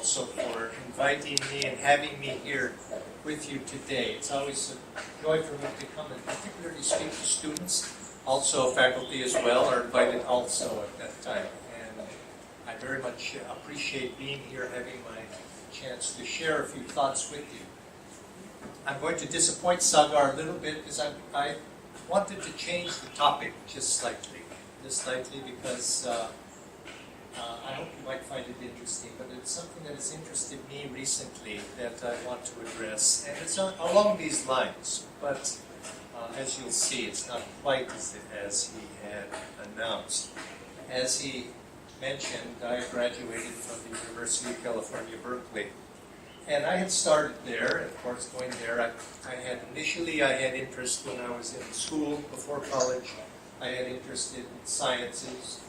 also for inviting me and having me here with you today. It's always a joy for me to come and particularly speak to students. Also faculty as well are invited also at that time. And I very much appreciate being here, having my chance to share a few thoughts with you. I'm going to disappoint Sagar a little bit because I wanted to change the topic just slightly because I hope you might find it interesting, but it's something that has interested me recently that I want to address, and it's along these lines, but as you'll see, it's not quite as he had announced. As he mentioned, I graduated from the University of California, Berkeley, and I had started there, and of course going there, initially I had interest when I was in school, before college. I had interest in sciences,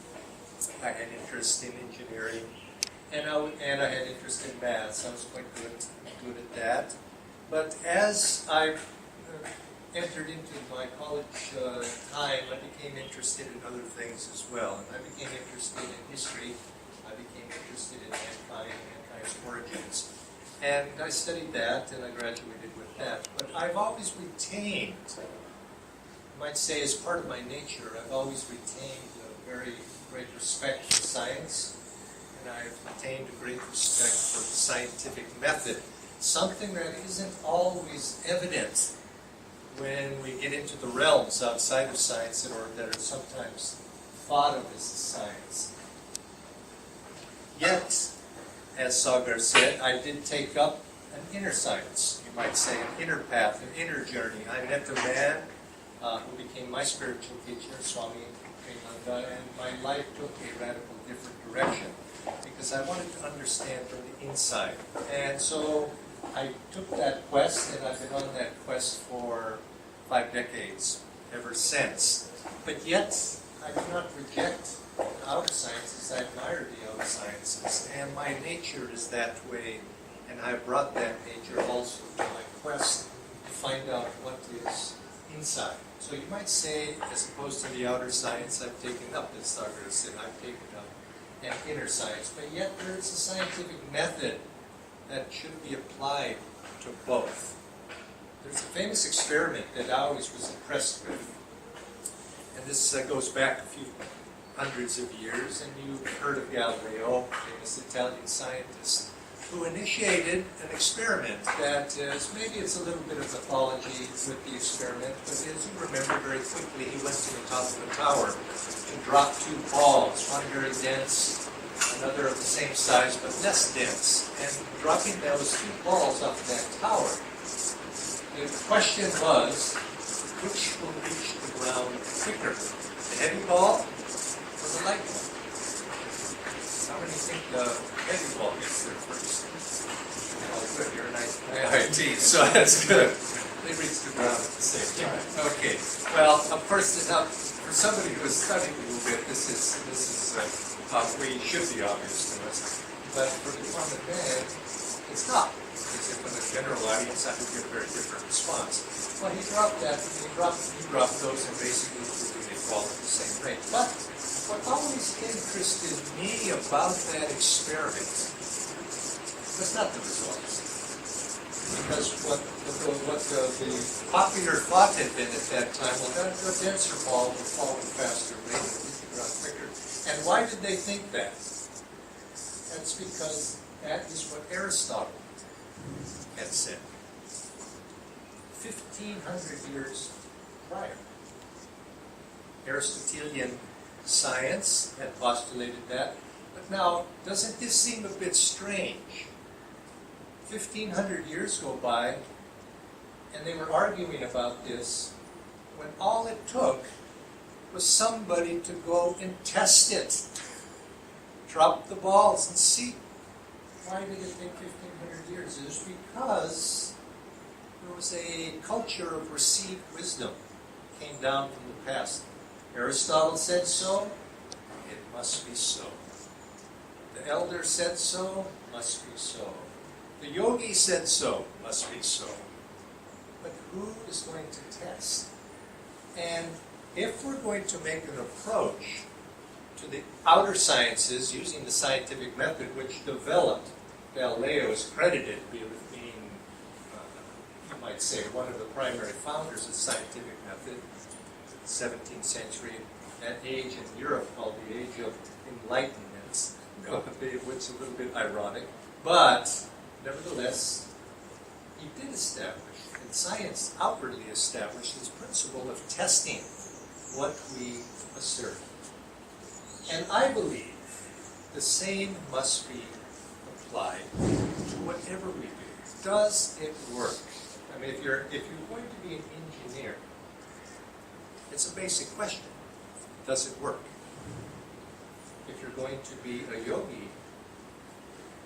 I had interest in engineering, and I had interest in math, so I was quite good at that. But as I entered into my college time, I became interested in other things as well. And I became interested in history, I became interested in mankind's origins. And I studied that, and I graduated with that. But I've always retained, I might say as part of my nature, I've always retained a very great respect for science, and I've retained a great respect for the scientific method, something that isn't always evident when we get into the realms outside of science or that are sometimes thought of as science. Yet, as Sagar said, I did take up an inner science, you might say, an inner path, an inner journey. I met a man who became my spiritual teacher, Swami Vivekananda, and my life took a radical different direction because I wanted to understand from the inside. And so I took that quest, and I've been on that quest for 5 decades ever since. But yet, I do not reject the outer sciences. I admire the outer sciences, and my nature is that way, and I brought that nature also to my quest to find out what is inside. So you might say, as opposed to the outer science, I've taken up, as Sagar said, I've taken up an inner science. But yet there is a scientific method that should be applied to both. There's a famous experiment that I always was impressed with. And this goes back a few hundreds of years, and you've heard of Galileo, famous Italian scientist, who initiated an experiment that is, maybe it's a little bit of mythology with the experiment, but as you remember very quickly, he went to the top of the tower and dropped 2 balls, one very dense, another of the same size but less dense. And dropping those 2 balls off that tower, the question was, which will reach the ground quicker, the heavy ball or the light ball? How many think the heavy ball gets there first? Oh, good, you're an IIT, so that's good. They reach the ground at the same time. Okay, well, of course, now, for somebody who has studied a little bit, this is probably should be obvious to us. But for the common man, it's not. Because if in the general audience, that would get a very different response. Well, he dropped that, he dropped those, and basically they fall at the same rate. But what always interested me about that experiment was not the results. Because what the popular thought had been at that time, well, that the denser ball would fall at a faster rate and hit the ground quicker. And why did they think that? That's because that is what Aristotle had said 1,500 years prior. Aristotelian science had postulated that, but now, doesn't this seem a bit strange? 1,500 years go by, and they were arguing about this, when all it took was somebody to go and test it. Drop the balls and see. Why did it take 1,500 years? It was because there was a culture of received wisdom that came down from the past. Aristotle said so, it must be so. The elder said so, must be so. The yogi said so, must be so. But who is going to test? And if we're going to make an approach to the outer sciences using the scientific method, which developed Galileo is credited with being, you might say, one of the primary founders of scientific method, 17th century, that age in Europe called the Age of Enlightenment, which is a little bit ironic, but nevertheless, he did establish, and science outwardly established, this principle of testing what we assert. And I believe the same must be applied to whatever we do. Does it work? I mean, if you're going to be an engineer, it's a basic question. Does it work? If you're going to be a yogi,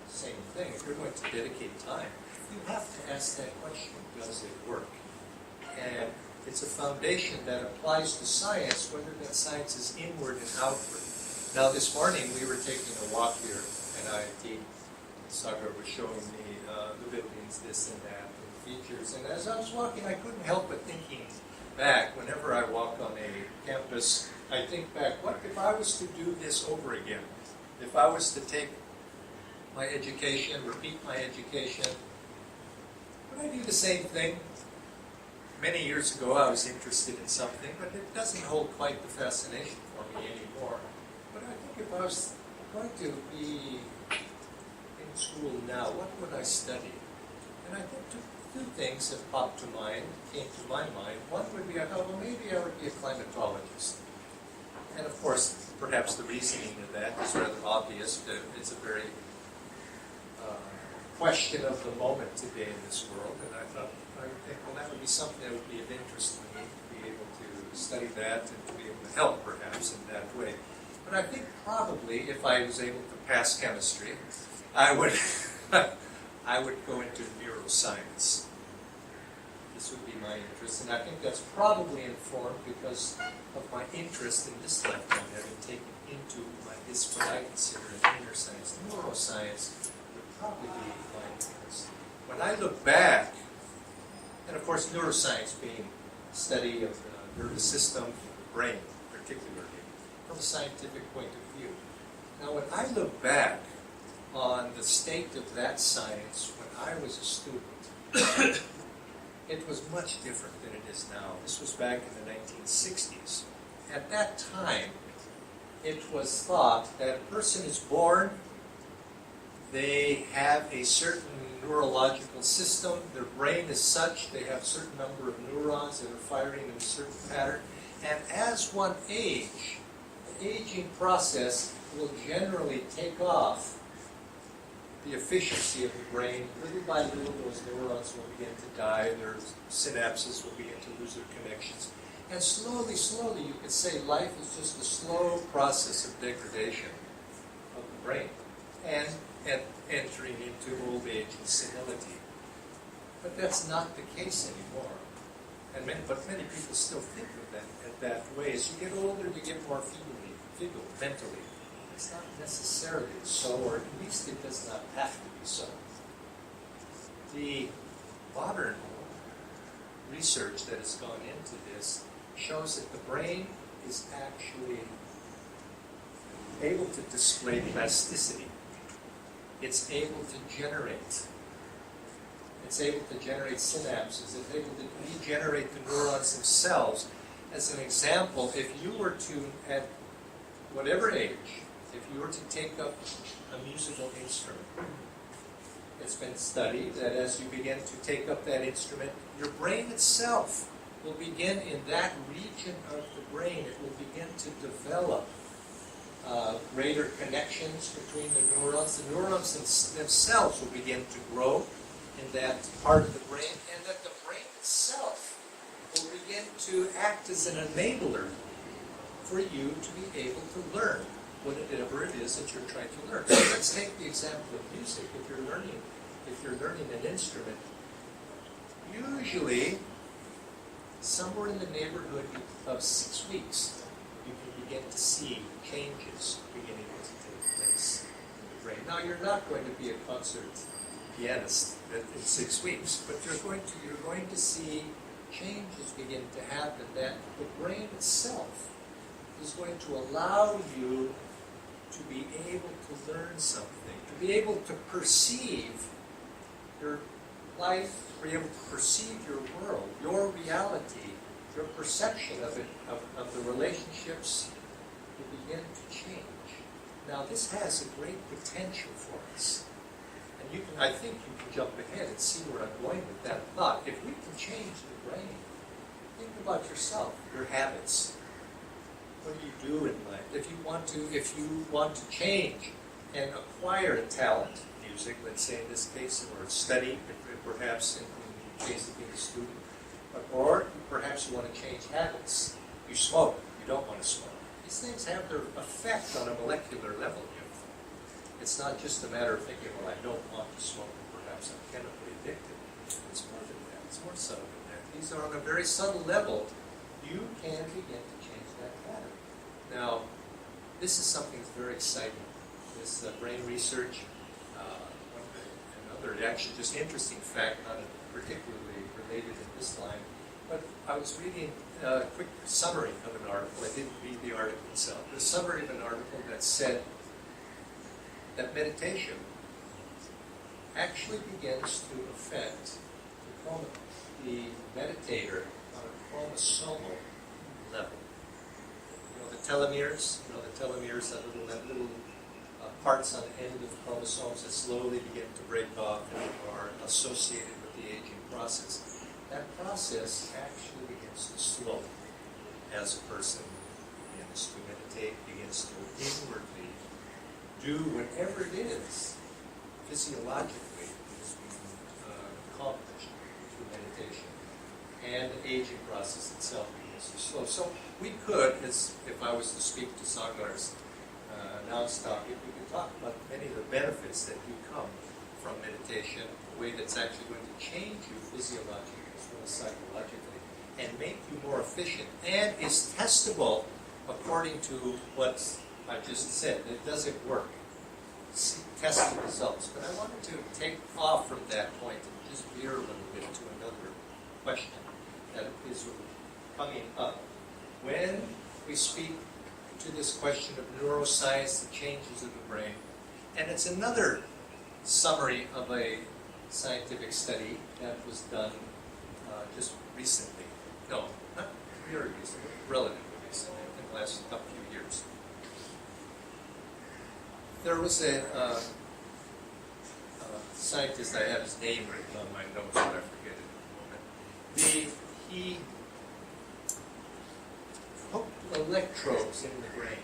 same thing. If you're going to dedicate time, you have to ask that question, does it work? And it's a foundation that applies to science, whether that science is inward and outward. Now, this morning we were taking a walk here at IIT. Sagar was showing me the buildings, this and that, and features. And as I was walking, I couldn't help but thinking back. Whenever I walk on a campus, I think back, what if I was to do this over again? If I was to take my education, repeat my education, would I do the same thing? Many years ago I was interested in something, but it doesn't hold quite the fascination for me anymore. But I think if I was going to be in school now, what would I study? And I think two things have popped to mind, came to my mind. One would be, I thought, well, maybe I would be a climatologist. And of course, perhaps the reasoning of that is rather obvious. It's a very question of the moment today in this world. And I thought, I would think, well, that would be something that would be of interest to me, to be able to study that and to be able to help, perhaps, in that way. But I think probably, if I was able to pass chemistry, I would I would go into neuroscience. This would be my interest, and I think that's probably informed because of my interest in this lifetime, having taken into this what I consider an inner science. Neuroscience would probably be my interest. When I look back, and of course neuroscience being study of the nervous system, the brain particularly, from a scientific point of view. Now when I look back on the state of that science when I was a student, it was much different than it is now. This was back in the 1960s. At that time, it was thought that a person is born, they have a certain neurological system, their brain is such, they have a certain number of neurons that are firing in a certain pattern, and as one age, the aging process will generally take off the efficiency of the brain. Little by little, those neurons will begin to die, their synapses will begin to lose their connections. And slowly, slowly, you could say life is just a slow process of degradation of the brain and entering into old age and senility. But that's not the case anymore. But many people still think of that way. As you get older, you get more feeble mentally. It's not necessarily so, or at least it does not have to be so. The modern research that has gone into this shows that the brain is actually able to display plasticity. It's able to generate. It's able to generate synapses. It's able to regenerate the neurons themselves. As an example, if you were to, at whatever age, if you were to take up a musical instrument, it's been studied that as you begin to take up that instrument, your brain itself will begin in that region of the brain, it will begin to develop greater connections between the neurons. The neurons themselves will begin to grow in that part of the brain, and that the brain itself will begin to act as an enabler for you to be able to learn whatever it is that you're trying to learn. So let's take the example of music. If you're learning an instrument, usually somewhere in the neighborhood of 6 weeks, you can begin to see changes beginning to take place in the brain. Now, you're not going to be a concert pianist in 6 weeks, but you're going to see changes begin to happen, that the brain itself is going to allow you to be able to learn something, to be able to perceive your life, to be able to perceive your world, your reality, your perception of it, of the relationships, will begin to change. Now, this has a great potential for us. And you can, I think you can jump ahead and see where I'm going with that thought. If we can change the brain, think about yourself, your habits. What do you do in life? If you want to change and acquire a talent, music, let's say in this case, or study, perhaps in the case of being a student, or perhaps you want to change habits. You smoke, you don't want to smoke. These things have their effect on a molecular level. It's not just a matter of thinking, well, I don't want to smoke, perhaps I'm chemically addicted. It's more than that. It's more subtle than that. These are on a very subtle level. You can begin to change that pattern. Now, this is something that's very exciting. This brain research, another actually just interesting fact, not particularly related in this line, but I was reading a quick summary of an article. I didn't read the article itself. The summary of an article that said that meditation actually begins to affect the meditator on a chromosomal level. You know the telomeres? You know the telomeres, that little parts on the end of chromosomes that slowly begin to break off and are associated with the aging process. That process actually begins to slow as a person begins to meditate, begins to inwardly do whatever it is physiologically is being accomplished through meditation. And the aging process itself begins to slow. So we could, if I was to speak to Sagar's announced topic, we could talk about many of the benefits that do come from meditation, a way that's actually going to change you physiologically as well as psychologically, and make you more efficient, and is testable according to what I just said. It doesn't work. Test the results. But I wanted to take off from that point and just veer a little bit to another question that is coming up. When we speak to this question of neuroscience, the changes of the brain, and it's another summary of a scientific study that was done just recently. No, not very recently, relatively recently, in the last few years. There was a scientist, I have his name written on my notes, but I forget it in a moment. He hooked electrodes in the brain,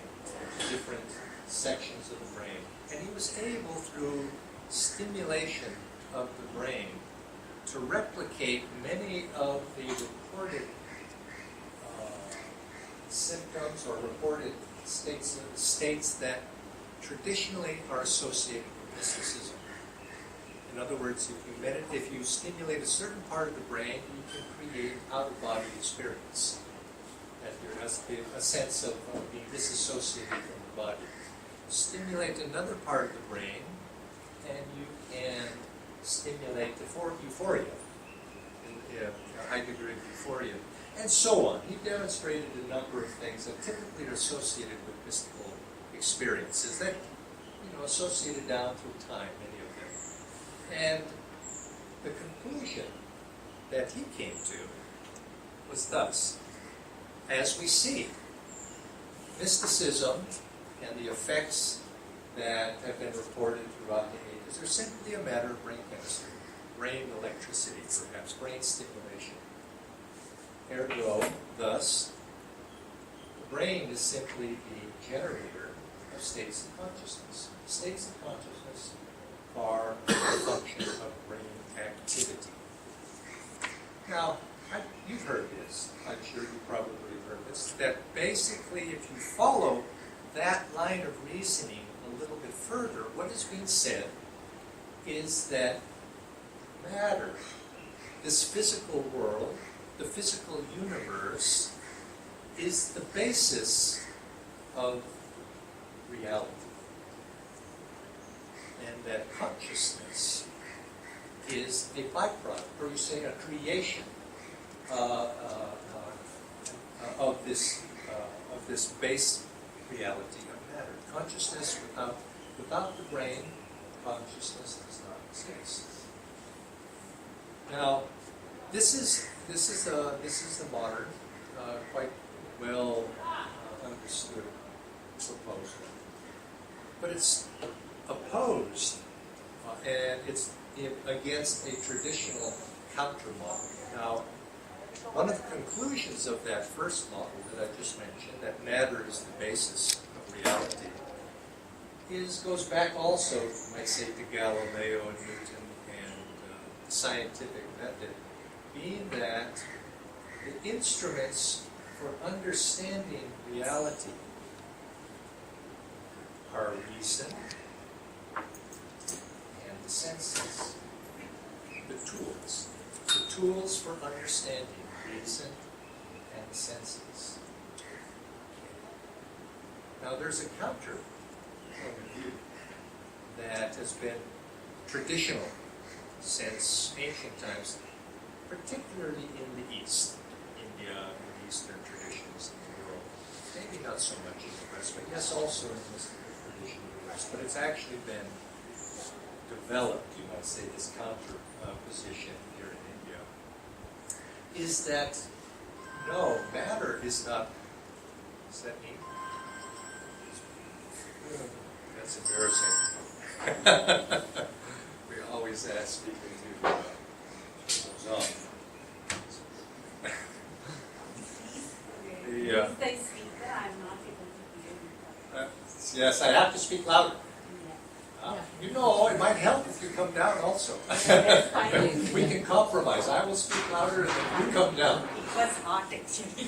different sections of the brain, and he was able, through stimulation of the brain, to replicate many of the reported symptoms or reported states that traditionally are associated with mysticism. In other words, if you stimulate a certain part of the brain, you can create out-of-body experience. That there has to be a sense of being disassociated from the body. Stimulate another part of the brain, and you can stimulate euphoria, a high degree of euphoria, and so on. He demonstrated a number of things that typically are associated with mystical experiences that, associated down through time, many of them. And the conclusion that he came to was thus: as we see, mysticism and the effects that have been reported throughout the ages are simply a matter of brain chemistry, brain electricity, perhaps, brain stimulation. Ergo, thus, the brain is simply the generator of states of consciousness. States of consciousness are a function of brain activity. Now, you've heard this. I'm sure you probably heard this. That basically, if you follow that line of reasoning a little bit further, what is being said is that matter, this physical world, the physical universe, is the basis of reality. And that consciousness is a byproduct, or you say a creation of this base reality of matter. Consciousness without the brain consciousness does not exist. Now, this is a modern, quite well understood proposal, but it's opposed and it's against a traditional counter model. Now, one of the conclusions of that first model that I just mentioned, that matter is the basis of reality, goes back also, you might say, to Galileo and Newton and the scientific method, being that the instruments for understanding reality are reason and the senses, the tools for understanding reason and the senses. Now there's a counter point of view that has been traditional since ancient times, particularly in the East, India and Eastern traditions in the world. Maybe not so much in the West, but yes, also in the tradition in the West. But it's actually been developed, you might say, this counter position here in India, is that no, matter is not. Does that mean? That's embarrassing. We always ask people to goes on. Yes, I have to speak louder. You know, it might help if you come down also. We can compromise. I will speak louder and then you come down. It was hot actually.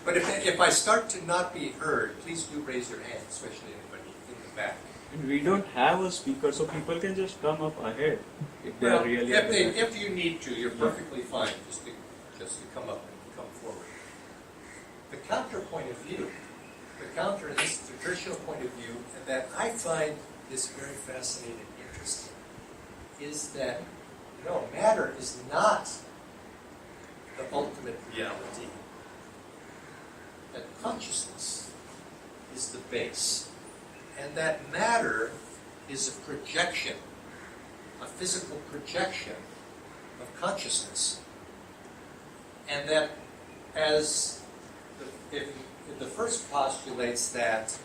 But if I start to not be heard, please do raise your hand, especially anybody in the back. And we don't have a speaker, so people can just come up ahead if they are really. If you need to, you're perfectly fine. Just to come up and come forward. The counterpoint of view, this traditional point of view, and that I find this very fascinating and interesting, is that no, matter is not the ultimate reality. That consciousness is the base, and that matter is a projection, a physical projection of consciousness, and that as the first postulates that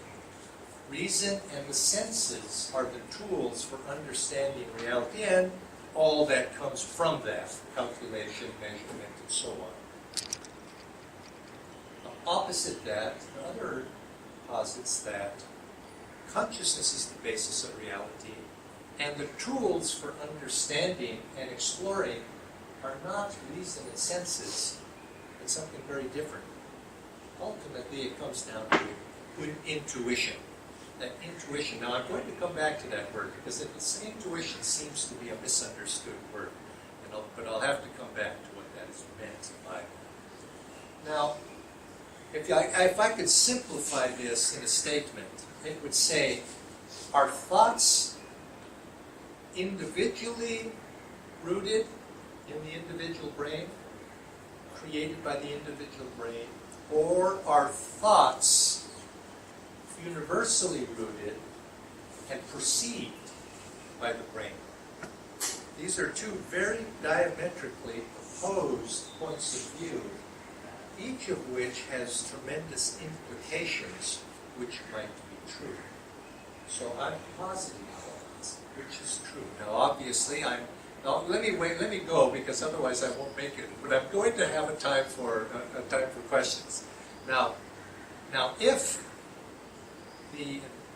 reason and the senses are the tools for understanding reality and all that comes from that, calculation, measurement, and so on. Opposite that, the other posits that consciousness is the basis of reality, and the tools for understanding and exploring are not reason and senses, but something very different. Ultimately, it comes down to intuition. That intuition. Now, I'm going to come back to that word because intuition seems to be a misunderstood word, but I'll have to come back to what that is meant by. Now, if I could simplify this in a statement, it would say, are thoughts individually rooted in the individual brain, created by the individual brain, or are thoughts universally rooted and perceived by the brain? These are two very diametrically opposed points of view, each of which has tremendous implications which might be true. So I'm positive which is true. Now obviously let me go because otherwise I won't make it. But I'm going to have a time for questions. Now if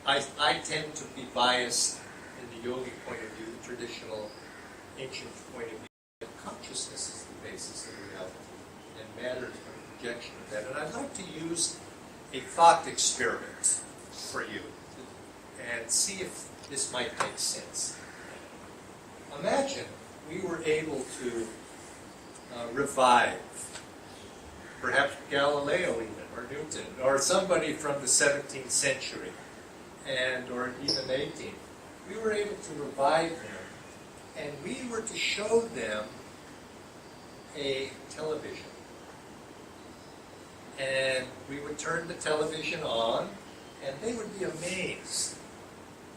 I tend to be biased in the yogic point of view, the traditional ancient point of view, that consciousness is the basis of reality and matter is the projection of that. And I'd like to use a thought experiment for you and see if this might make sense. Imagine we were able to revive perhaps Galileo even, or Newton, or somebody from the 17th century, or even 18th. We were able to revive them, and we were to show them a television. And we would turn the television on, and they would be amazed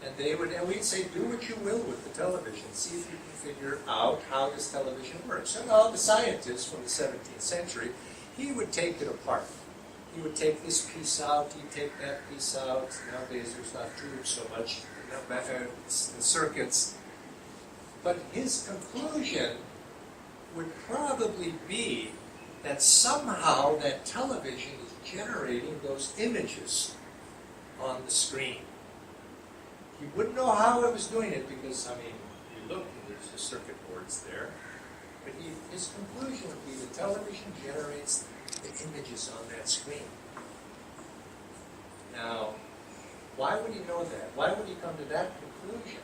And we'd say, do what you will with the television. See if you can figure out how this television works. And the scientist from the 17th century, he would take it apart. He would take this piece out, he'd take that piece out. Nowadays there's not tubes so much, the circuits. But his conclusion would probably be that somehow that television is generating those images on the screen. He wouldn't know how it was doing it because, you look and there's the circuit boards there. But his conclusion would be the television generates the images on that screen. Now, why would he know that? Why would he come to that conclusion?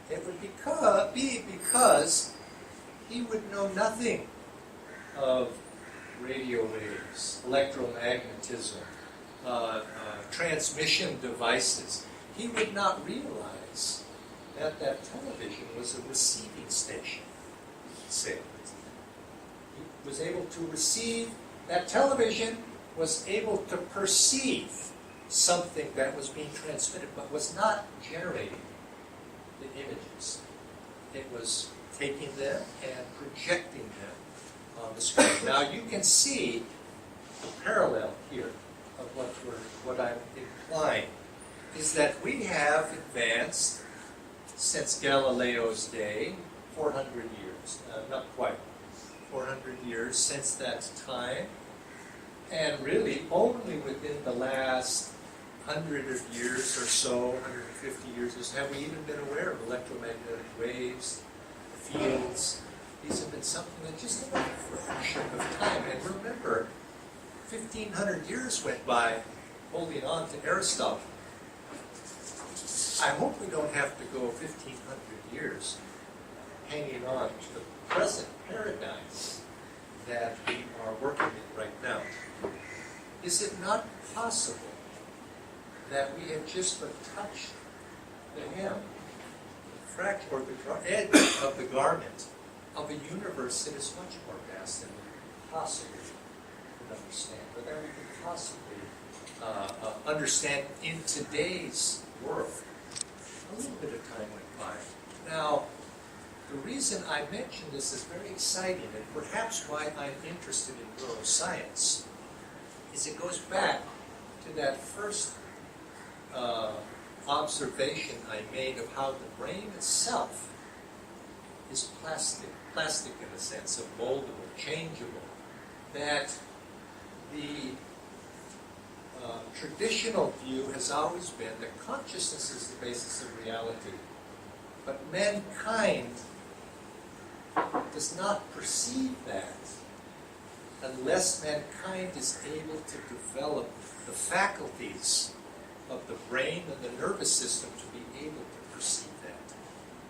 It would be because he would know nothing of radio waves, electromagnetism, transmission devices. He would not realize that that television was a receiving station. Say, he was able to receive, that television was able to perceive something that was being transmitted, but was not generating the images. It was taking them and projecting them on the screen. Now you can see the parallel here of what I'm implying is that we have advanced since Galileo's day, 400 years, not quite, 400 years since that time, and really only within the last 100 years or so, 150 years or so, have we even been aware of electromagnetic waves, fields. These have been something that just about a fraction of time. And remember, 1,500 years went by holding on to Aristotle. I hope we don't have to go 1,500 years hanging on to the present paradigm that we are working in right now. Is it not possible that we have just touched the hem, the fraction, or the edge of the garment of a universe that is much more vast than we possibly could understand, or that we could possibly understand in today's world? A little bit of time went by. Now, the reason I mention this is very exciting, and perhaps why I'm interested in neuroscience, is it goes back to that first observation I made of how the brain itself is plastic in the sense of moldable, changeable, that the traditional view has always been that consciousness is the basis of reality, but mankind does not perceive that unless mankind is able to develop the faculties of the brain and the nervous system to be able to perceive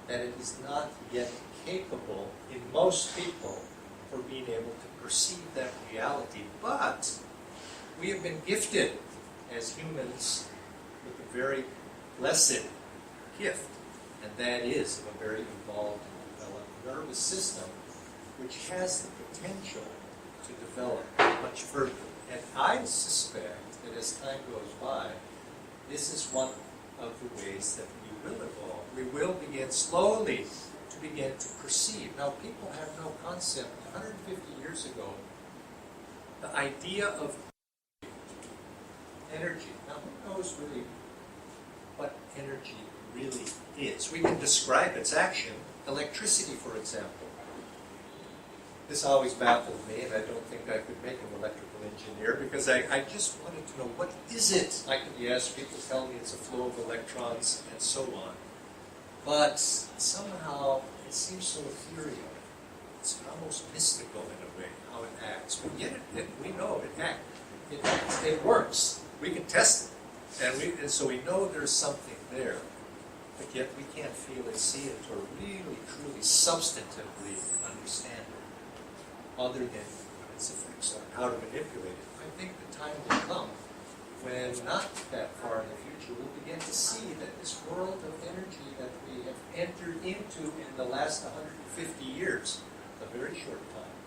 that it is not yet capable in most people for being able to perceive that reality. But we have been gifted as humans with a very blessed gift, and that is of a very evolved and developed nervous system which has the potential to develop much further. And I suspect that as time goes by, this is one of the ways that we will evolve. We will begin slowly to begin to perceive. Now, people have no concept. 150 years ago, the idea of energy. Now, who knows really what energy really is? We can describe its action. Electricity, for example. This always baffled me, and I don't think I could make an electrical engineer because I just wanted to know, what is it? Yes, people tell me it's a flow of electrons and so on. But somehow it seems so ethereal. It's almost mystical in a way, how it acts. But yet we know it acts. It works. We can test it. And so we know there's something there. But yet we can't feel it, see it, or really, truly, substantively understand it, other than its effects on how to manipulate it. I think the time will come when, not that far in the future, we'll begin to see that this world of energy that we have entered into in the last 150 years, a very short time,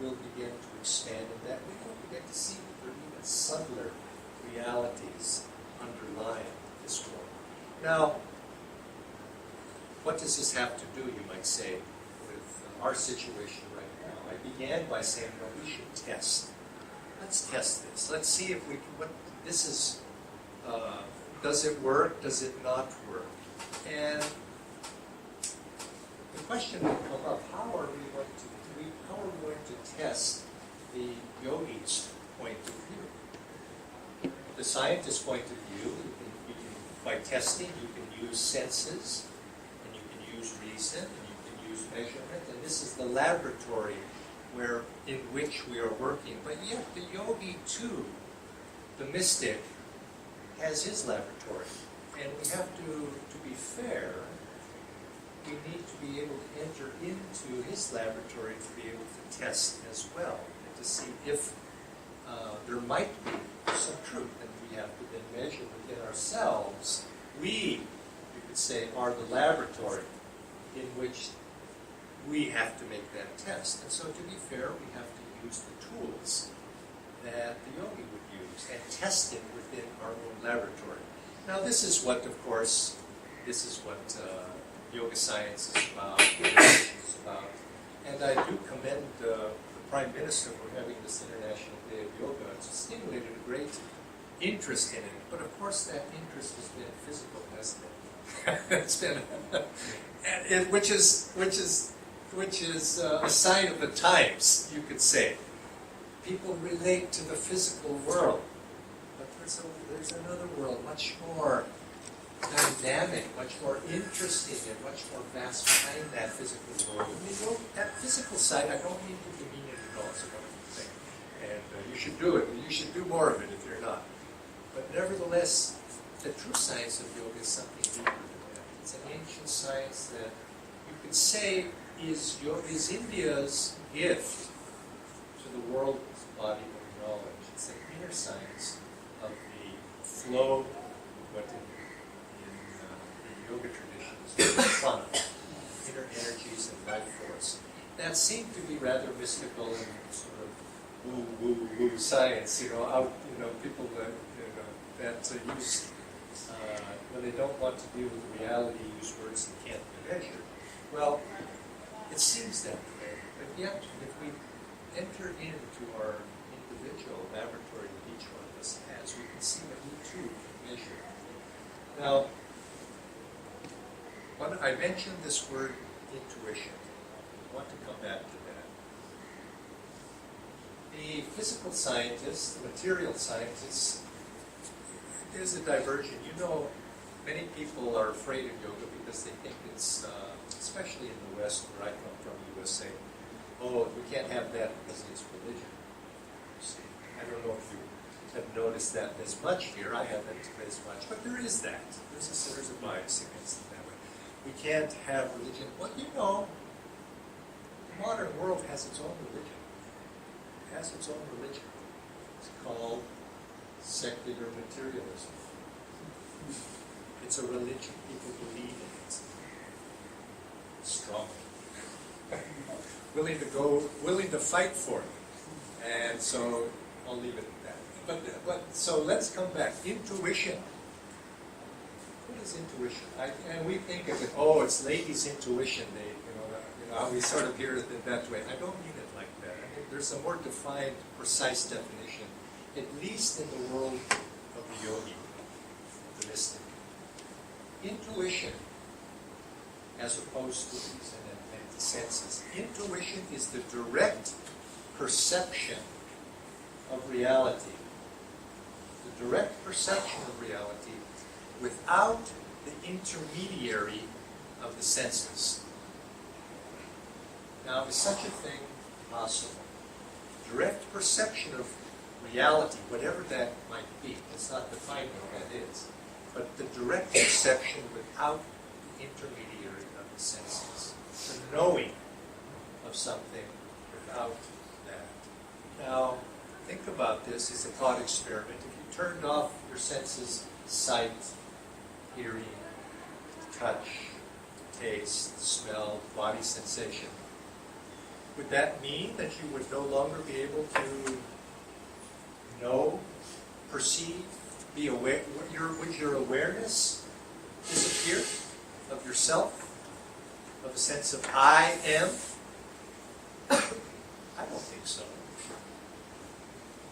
will begin to expand, and that we will begin to see that there are even subtler realities underlying this world. Now, what does this have to do, you might say, with our situation right now? I began by saying, well, we should test. Let's test this. Let's see if we can, what this is, does it work? Does it not work? And the question will come up, how are we going to test the yogi's point of view? The scientist's point of view, by testing, you can use senses, and you can use reason, and you can use measurement, and this is the laboratory in which we are working. But yet the yogi too, the mystic, has his laboratory. And we have to be fair, we need to be able to enter into his laboratory to be able to test as well, and to see if there might be some truth, and we have to then measure within ourselves. We, you could say, are the laboratory in which we have to make that test. And so to be fair, we have to use the tools that the yogi would use and test it within our own laboratory. Now this is what, of course, yoga science is about, is about. And I do commend the Prime Minister for having this International Day of Yoga. It's stimulated a great interest in it. But of course that interest has been physical, hasn't it? It's been, which is a sign of the times, you could say. People relate to the physical world, but there's another world, much more dynamic, much more interesting, and much more vast behind that physical world. And that physical side, I don't mean to demean it at all. It's a wonderful thing, and you should do it. You should do more of it if you're not. But nevertheless, the true science of yoga is something deeper than that. It's an ancient science that you could say is India's gift to the world's body of knowledge. It's an inner science of the flow, what in yoga traditions, prana, inner energies and life force. That seemed to be rather mystical and sort of woo science, people that use, when they don't want to deal with reality, use words that can't be measured. Well, it seems that way, but yet, if we enter into our individual laboratory that each one of us has, we can see that we too can measure. Now, I mentioned this word intuition. I want to come back to that. The physical scientists, the material scientists, there's a diversion. Many people are afraid of yoga because they think it's, especially in the West, where I come from, USA, we can't have that because it's religion. You see, I don't know if you have noticed that as much here. I haven't as much, but there is that. There's a bias against it that way. We can't have religion. Well, the modern world has its own religion. It has its own religion. It's called secular materialism. It's a religion. People believe in it. Strong. Willing to fight for it. And so I'll leave it at that. But so let's come back. Intuition. What is intuition? And we think of it, it's ladies' intuition. We sort of hear it that way. I don't mean it like that. I mean, there's a more defined, precise definition, at least in the world of the yogi, the mystic. Intuition, as opposed to reason and the senses. Intuition is the direct perception of reality. The direct perception of reality without the intermediary of the senses. Now, is such a thing possible? Direct perception of reality, whatever that might be. It's not defined what that is. But the direct perception without the intermediary of the senses. The knowing of something without that. Now, think about this as a thought experiment. If you turned off your senses, sight, hearing, touch, taste, smell, body sensation, would that mean that you would no longer be able to know, perceive, be aware? Would your awareness disappear of yourself, of a sense of I am? I don't think so.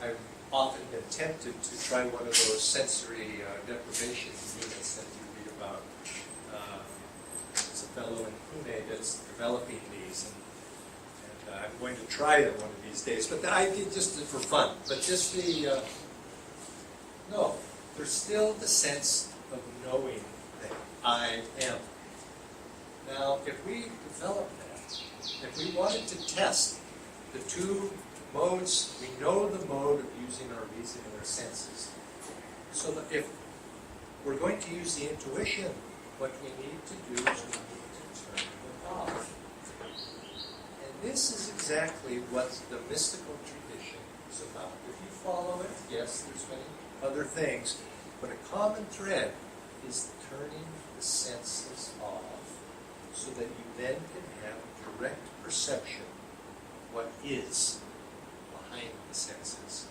I've often been tempted to try one of those sensory deprivation units that you read about. There's a fellow in Pune that's developing these, and I'm going to try them one of these days. But I did just for fun. But just the no, there's still the sense of knowing that I am. Now, if we develop that, if we wanted to test the two modes, we know the mode of using our reason and our senses. So that if we're going to use the intuition, what we need to do is we need to turn it off. And this is exactly what the mystical tradition is about. If you follow it, yes, there's many other things, but a common thread is turning the senses off so that you then can have direct perception of what is behind the senses.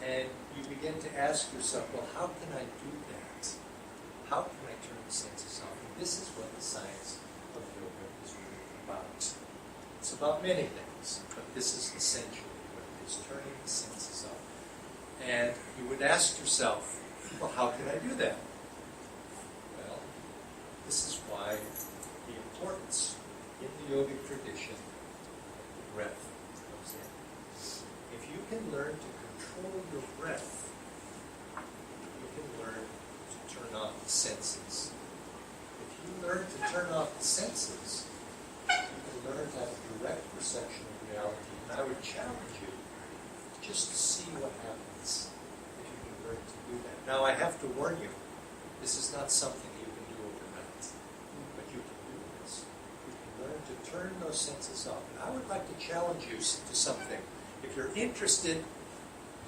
And you begin to ask yourself, well, how can I do that? How can I turn the senses off? And this is what the science of yoga is really about. It's about many things, but this is essentially what it is, turning the senses off. And you would ask yourself, well, how can I do that? Well, this is why the importance in the yogic tradition of the breath comes in. If you can learn to control your breath, you can learn to turn off the senses. If you learn to turn off the senses, you can learn to have a direct perception of reality. And I would challenge you just to see what happens if you can learn to do that. Now, I have to warn you, this is not something you can do overnight, but you can do this. You can learn to turn those senses off. And I would like to challenge you to something. If you're interested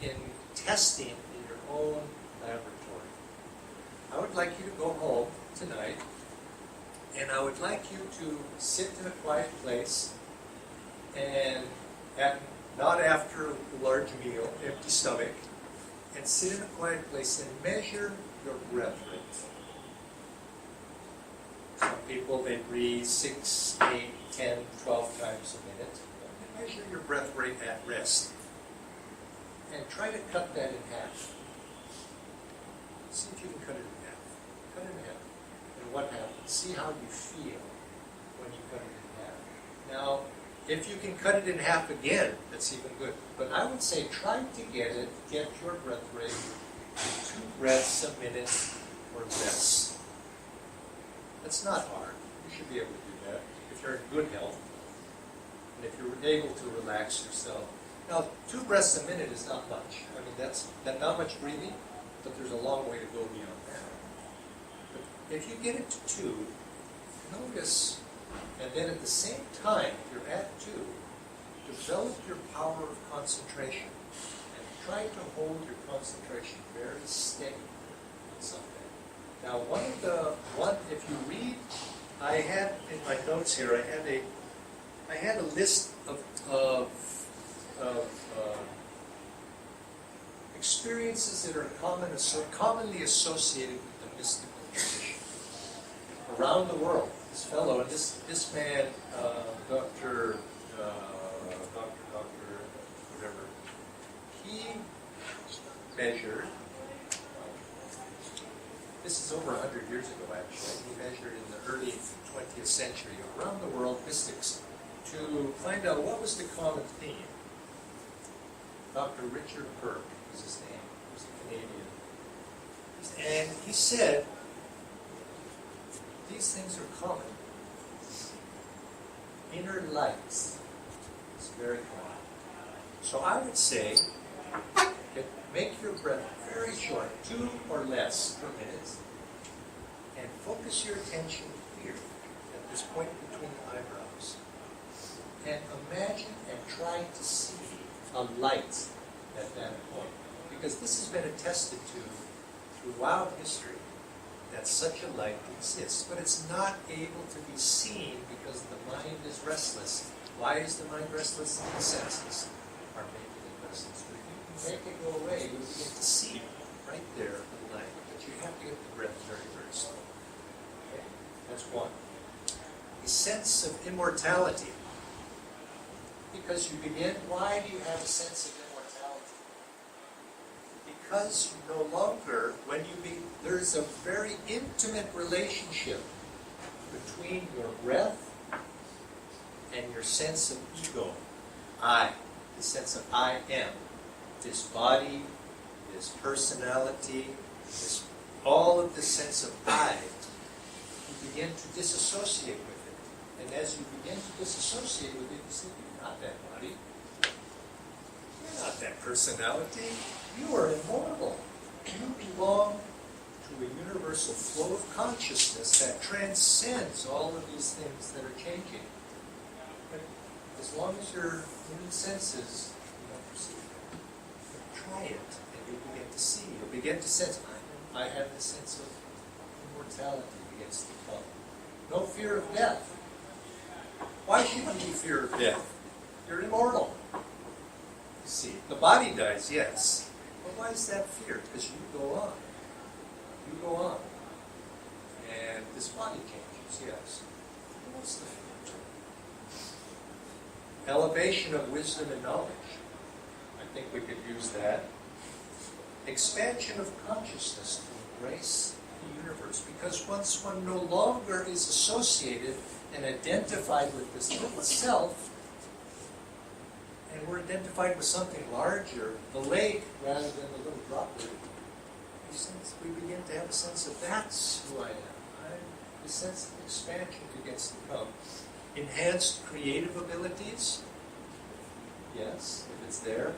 in testing in your own laboratory, I would like you to go home tonight, and I would like you to sit in a quiet place, and not after a large meal, empty stomach, and sit in a quiet place and measure your breath rate. Some people, they breathe 6, 8, 10, 12 times a minute. And measure your breath rate at rest. And try to cut that in half. See if you can cut it in half. Cut it in half. And what happens? See how you feel when you cut it in half. Now, if you can cut it in half again, that's even good. But I would say try to get your breath rate to 2 breaths a minute or less. That's not hard. You should be able to do that if you're in good health. And if you're able to relax yourself. Now, 2 breaths a minute is not much. I mean, that's not much breathing, but there's a long way to go beyond that. But if you get it to 2, notice, and then at the same time, if you're at 2, develop your power of concentration and try to hold your concentration very steady on something. Now, if you read, I had in my notes here, I had a list of experiences that are commonly associated with the mystical tradition around the world. This fellow, and this man, Dr. whatever, he measured, this is over 100 years ago actually, he measured in the early 20th century around the world mystics to find out what was the common theme. Dr. Richard Burke was his name. He was a Canadian. And he said, these things are common. Inner lights is very common. So I would say, make your breath very short, 2 or less per minute, and focus your attention here, at this point between the eyebrows. And imagine and try to see a light at that point. Because this has been attested to throughout history that such a light exists. But it's not able to be seen because the mind is restless. Why is the mind restless? The senses are making it restless. But if you can make it go away, you'll begin to see right there the light. But you have to get the breath very, very slow. That's one. A sense of immortality. Because you begin, why do you have a sense of immortality? Because you no longer, there's a very intimate relationship between your breath and your sense of ego. I, the sense of I am. This body, this personality, all of the sense of I, you begin to disassociate with it. And as you begin to disassociate with it, you say, you're not that body. You're not that personality. You are immortal. You belong to a universal flow of consciousness that transcends all of these things that are changing. But as long as your human senses, you don't perceive it. But try it, and you'll begin to see. You'll begin to sense, I have the sense of immortality begins to come. No fear of death. Why shouldn't you fear of death? You're immortal. You see, the body dies, yes. But why is that fear? Because you go on. You go on. And this body changes, yes. What's the fear? Elevation of wisdom and knowledge. I think we could use that. Expansion of consciousness to embrace the universe. Because once one no longer is associated and identified with this little self, and we're identified with something larger, the lake rather than the little droplet, we begin to have a sense of that's who I am. The sense of expansion begins to come. Enhanced creative abilities, yes, if it's there.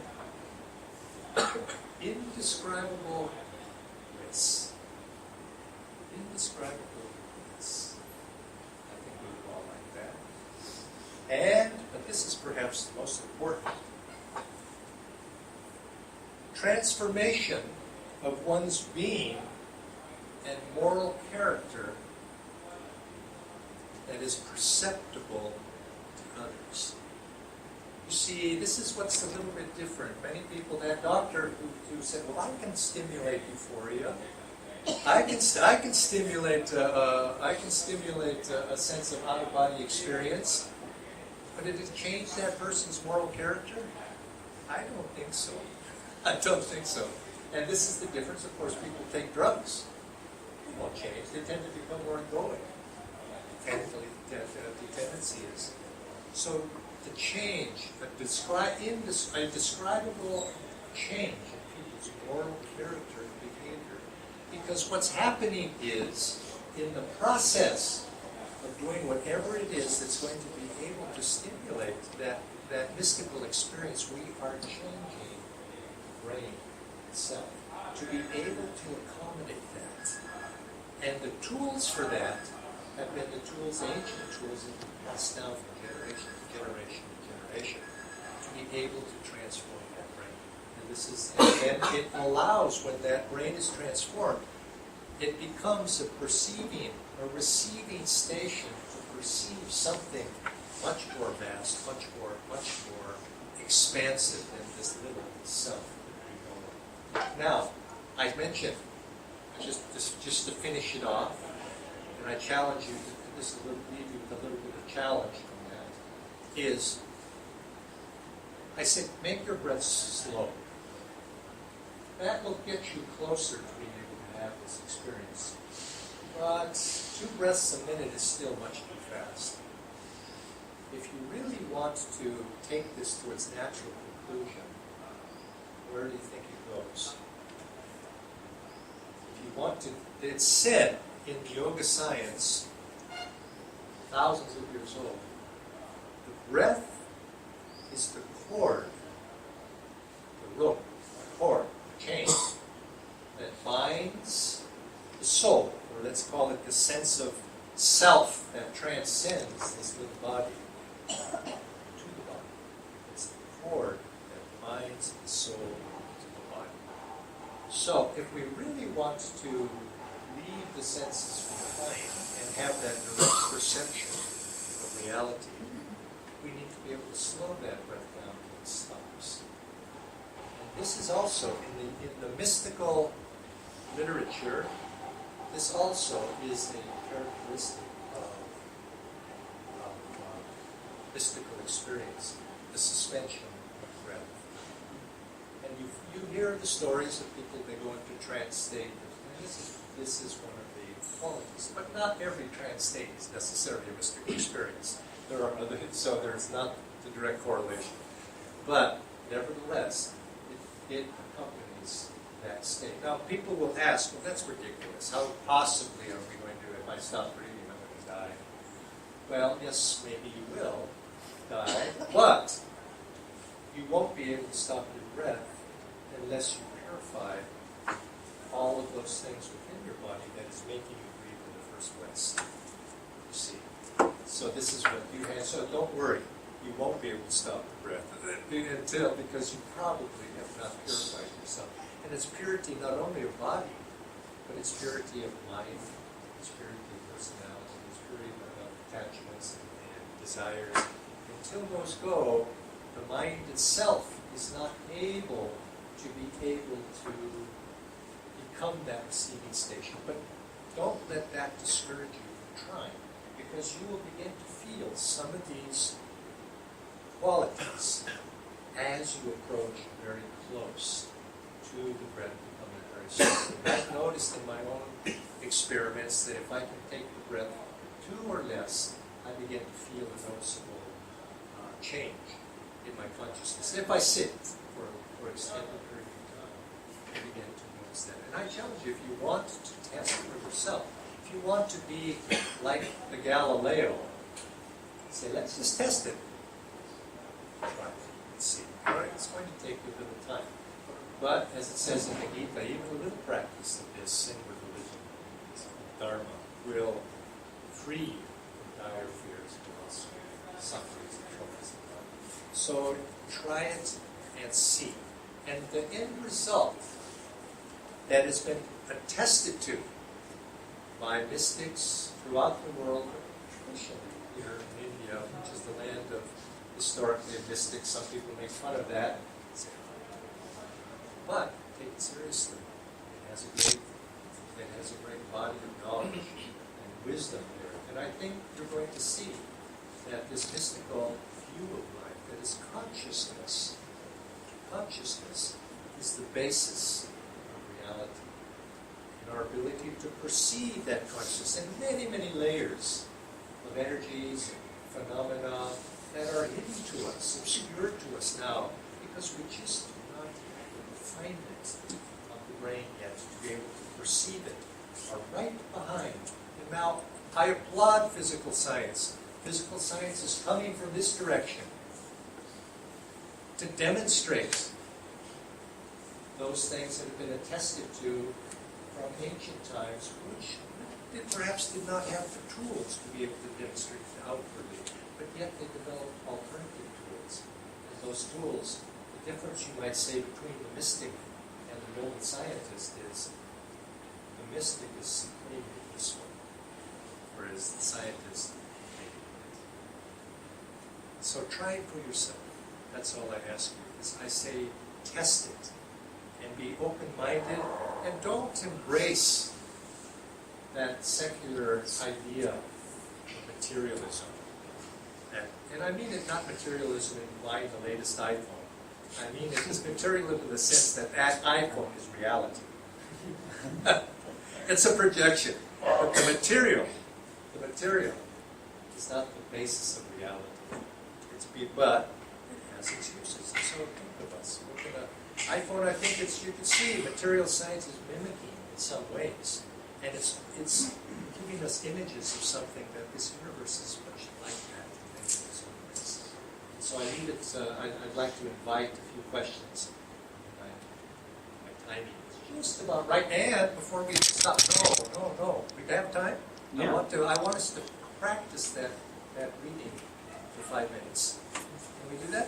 Indescribable bliss. Indescribable bliss. I think we would all like that. And, but this is perhaps the most important, transformation of one's being and moral character that is perceptible to others. You see, this is what's a little bit different. Many people, that doctor who said, well, I can stimulate euphoria. I can stimulate a sense of out-of-body experience. But did it change that person's moral character? I don't think so. I don't think so. And this is the difference. Of course, people take drugs. They won't change. They tend to become more egoic. Thankfully, the tendency is. So the change, a indescribable change in people's moral character and behavior. Because what's happening is, in the process of doing whatever it is that's going to be able to stimulate that mystical experience, we are changing the brain itself to be able to accommodate that. And the tools for that have been the tools, ancient tools, that have been passed down from generation to generation to generation to be able to transform that brain. And it allows, when that brain is transformed, it becomes a receiving station to perceive something much more vast, much more expansive than this little self that we know. Now, I mentioned, just to finish it off, and I challenge you, leave you with a little bit of challenge from that, is, I said, make your breaths slow. That will get you closer to being able to have this experience. But 2 breaths a minute is still much too fast. If you really want to take this to its natural conclusion, where do you think it goes? If you want to, it's said in yoga science, thousands of years old, the breath is the cord, the rope, the cord, the chain that binds the soul, or let's call it the sense of self that transcends this little body to the body. It's the cord that binds the soul to the body. So, if we really want to leave the senses behind and have that direct perception of reality, we need to be able to slow that breath down till it stops. And this is also, in the mystical literature, this also is a characteristic mystical experience, the suspension of breath. And you hear the stories of people, they go into trance state, and this is one of the qualities. But not every trance state is necessarily a mystical experience. There are other, so there's not the direct correlation. But nevertheless, it accompanies that state. Now, people will ask, well, that's ridiculous. How possibly are we going to, if I stop breathing, I'm going to die? Well, yes, maybe you will die, but you won't be able to stop your breath unless you purify all of those things within your body that is making you breathe in the first place. You see? So this is what you have. So don't worry. You won't be able to stop the breath until, because you probably have not purified yourself. And it's purity not only of body, but it's purity of mind, it's purity of personality, it's purity of attachments and desires. Until those go, the mind itself is not able to become that receiving station. But don't let that discourage you from trying, because you will begin to feel some of these qualities as you approach very close to the breath becoming very slow. I've noticed in my own experiments that if I can take the breath 2 or less, I begin to feel a noticeable change in my consciousness. If I sit for extended period of time, I begin to notice that. And I challenge you, if you want to test for yourself, if you want to be like the Galileo, say, let's just test it. Try it. Let's see. All right, it's going to take you a little time. But, as it says in the Gita, even a little practice of this inward religion, this Dharma, will free you from dire fears and loss, sufferings and troubles of life. So, try it and see. And the end result that has been attested to by mystics throughout the world, especially here in India, which is the land of historically of mystics. Some people make fun of that. But take it seriously. It has a great body of knowledge and wisdom there. And I think you're going to see that this mystical view of life, that is consciousness is the basis of reality. And our ability to perceive that consciousness in many, many layers of energies and phenomena that are hidden to us, obscured to us now, because we just do not have the refinement of the brain yet to be able to perceive it, are right behind. And now, I applaud physical science. Physical science is coming from this direction to demonstrate those things that have been attested to from ancient times, which perhaps did not have the tools to be able to demonstrate outwardly, but yet they developed alternative tools. And those tools, the difference you might say between the mystic and the noble scientist is the mystic is supreme in this one, whereas the scientist may be it. So try it for yourself. That's all I ask you. Is I say test it and be open-minded, and don't embrace that secular idea of materialism. And I mean it not materialism in buying the latest iPhone. I mean it is materialism in the sense that that iPhone is reality. It's a projection. But the material is not the basis of reality. But it has its uses. And so think of us. Look at an iPhone. I think you can see material science is mimicking in some ways. And it's giving us images of something that this universe is much like that in many ways. So I leave it, I'd like to invite a few questions. My timing is just about right. And before we stop, no. We have time? Yeah. I want us to practice that reading for 5 minutes. Can we do that?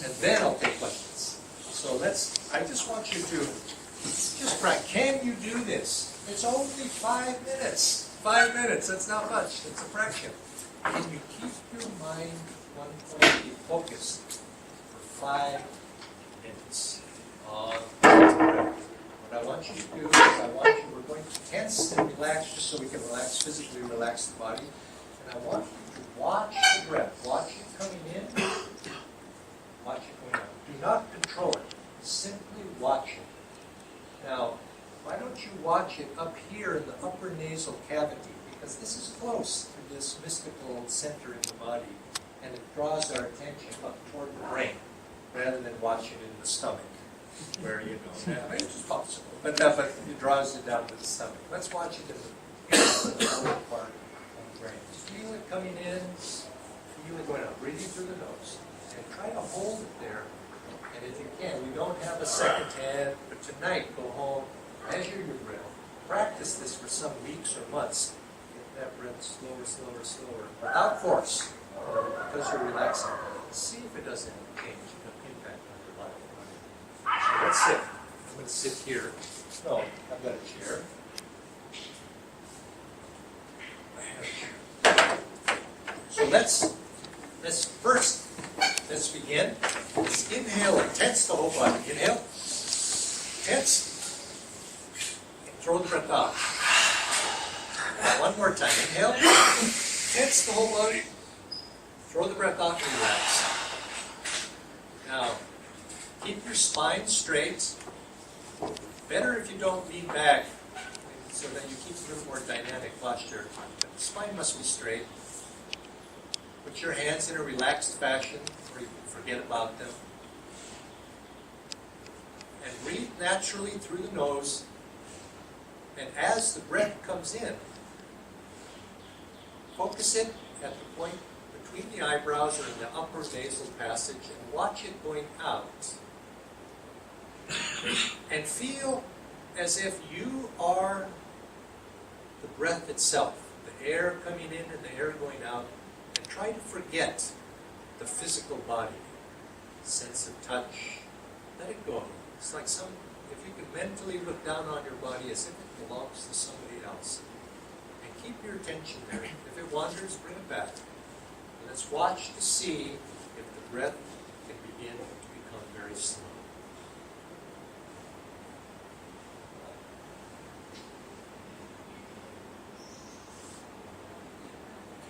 And then I'll take questions. So I just want you to just practice. Can you do this? It's only 5 minutes. 5 minutes, that's not much. It's a fraction. Can you keep your mind one point, be focused for 5 minutes on the breath? What I want you to do is we're going to tense and relax just so we can physically relax the body. And I want you to watch the breath. Watch it come nasal cavity, because this is close to this mystical center in the body, and it draws our attention up toward the brain, rather than watching it in the stomach, where it's possible, but it draws it down to the stomach. Let's watch it in the lower part of the brain. Feel it coming in, feel it going out, breathing through the nose, and try to hold it there. And if you can, we don't have a second hand, but tonight go home, measure your breath, practice this for some weeks or months. Get that breath slower, slower, slower, without force, because you're relaxing. See if it does any change, impact on your life. So let's sit. I'm going to sit here. No, I've got a chair. So let's begin. Let's inhale and tense the whole body. Inhale, tense, and throw the breath out. One more time. Inhale, tense the whole body, throw the breath out and relax. Now, keep your spine straight. Better if you don't lean back, so that you keep a little more dynamic posture. But the spine must be straight. Put your hands in a relaxed fashion, where you can forget about them. And breathe naturally through the nose. And as the breath comes in, focus it at the point between the eyebrows or in the upper nasal passage, and watch it going out. And feel as if you are the breath itself, the air coming in and the air going out. And try to forget the physical body, sense of touch. Let it go. It's like if you could mentally look down on your body as if it belongs to somebody else. And keep your attention there. If it wanders, bring it back. And let's watch to see if the breath can begin to become very slow.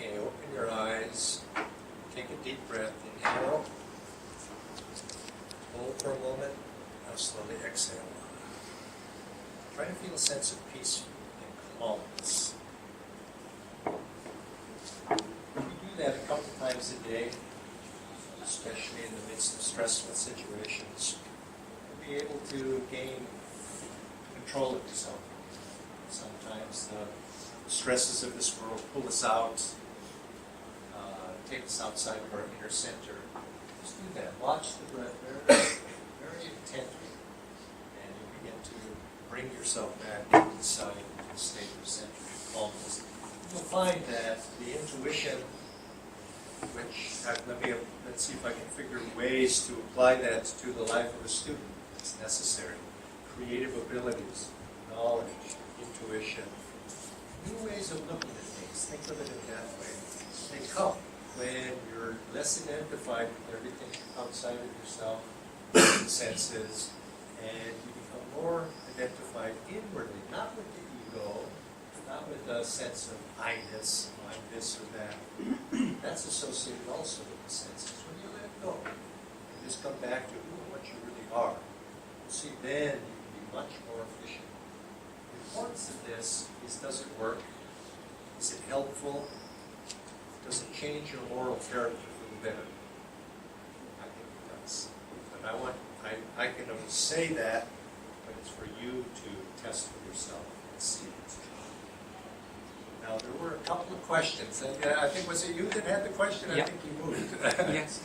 Okay, open your eyes. Take a deep breath. Inhale. Hold for a moment. Now slowly exhale. Try to feel a sense of peace and calmness. If you do that a couple times a day, especially in the midst of stressful situations, you'll be able to gain control of yourself. Sometimes the stresses of this world pull us out, take us outside of our inner center. Just do that. Watch the breath very, very intently, and you begin to bring yourself back inside the state of centered calmness. You'll find that the intuition, which let's see if I can figure ways to apply that to the life of a student. It's necessary. Creative abilities, knowledge, intuition, new ways of looking at things. Think of it in that way. They come when you're less identified with everything outside of yourself, the senses, and you become more identified inwardly, not with the ego, not with a sense of I-ness, I'm this or that. That's associated also with the senses. When you let it go, you just come back to what you really are. See, then you can be much more efficient. The importance of this is, does it work? Is it helpful? Does it change your moral character for the better? I think it does. But I can only say that, but it's for you to test for yourself and see it. Now, there were a couple of questions. And I think, was it you that had the question? Yeah. I think you moved. Yes.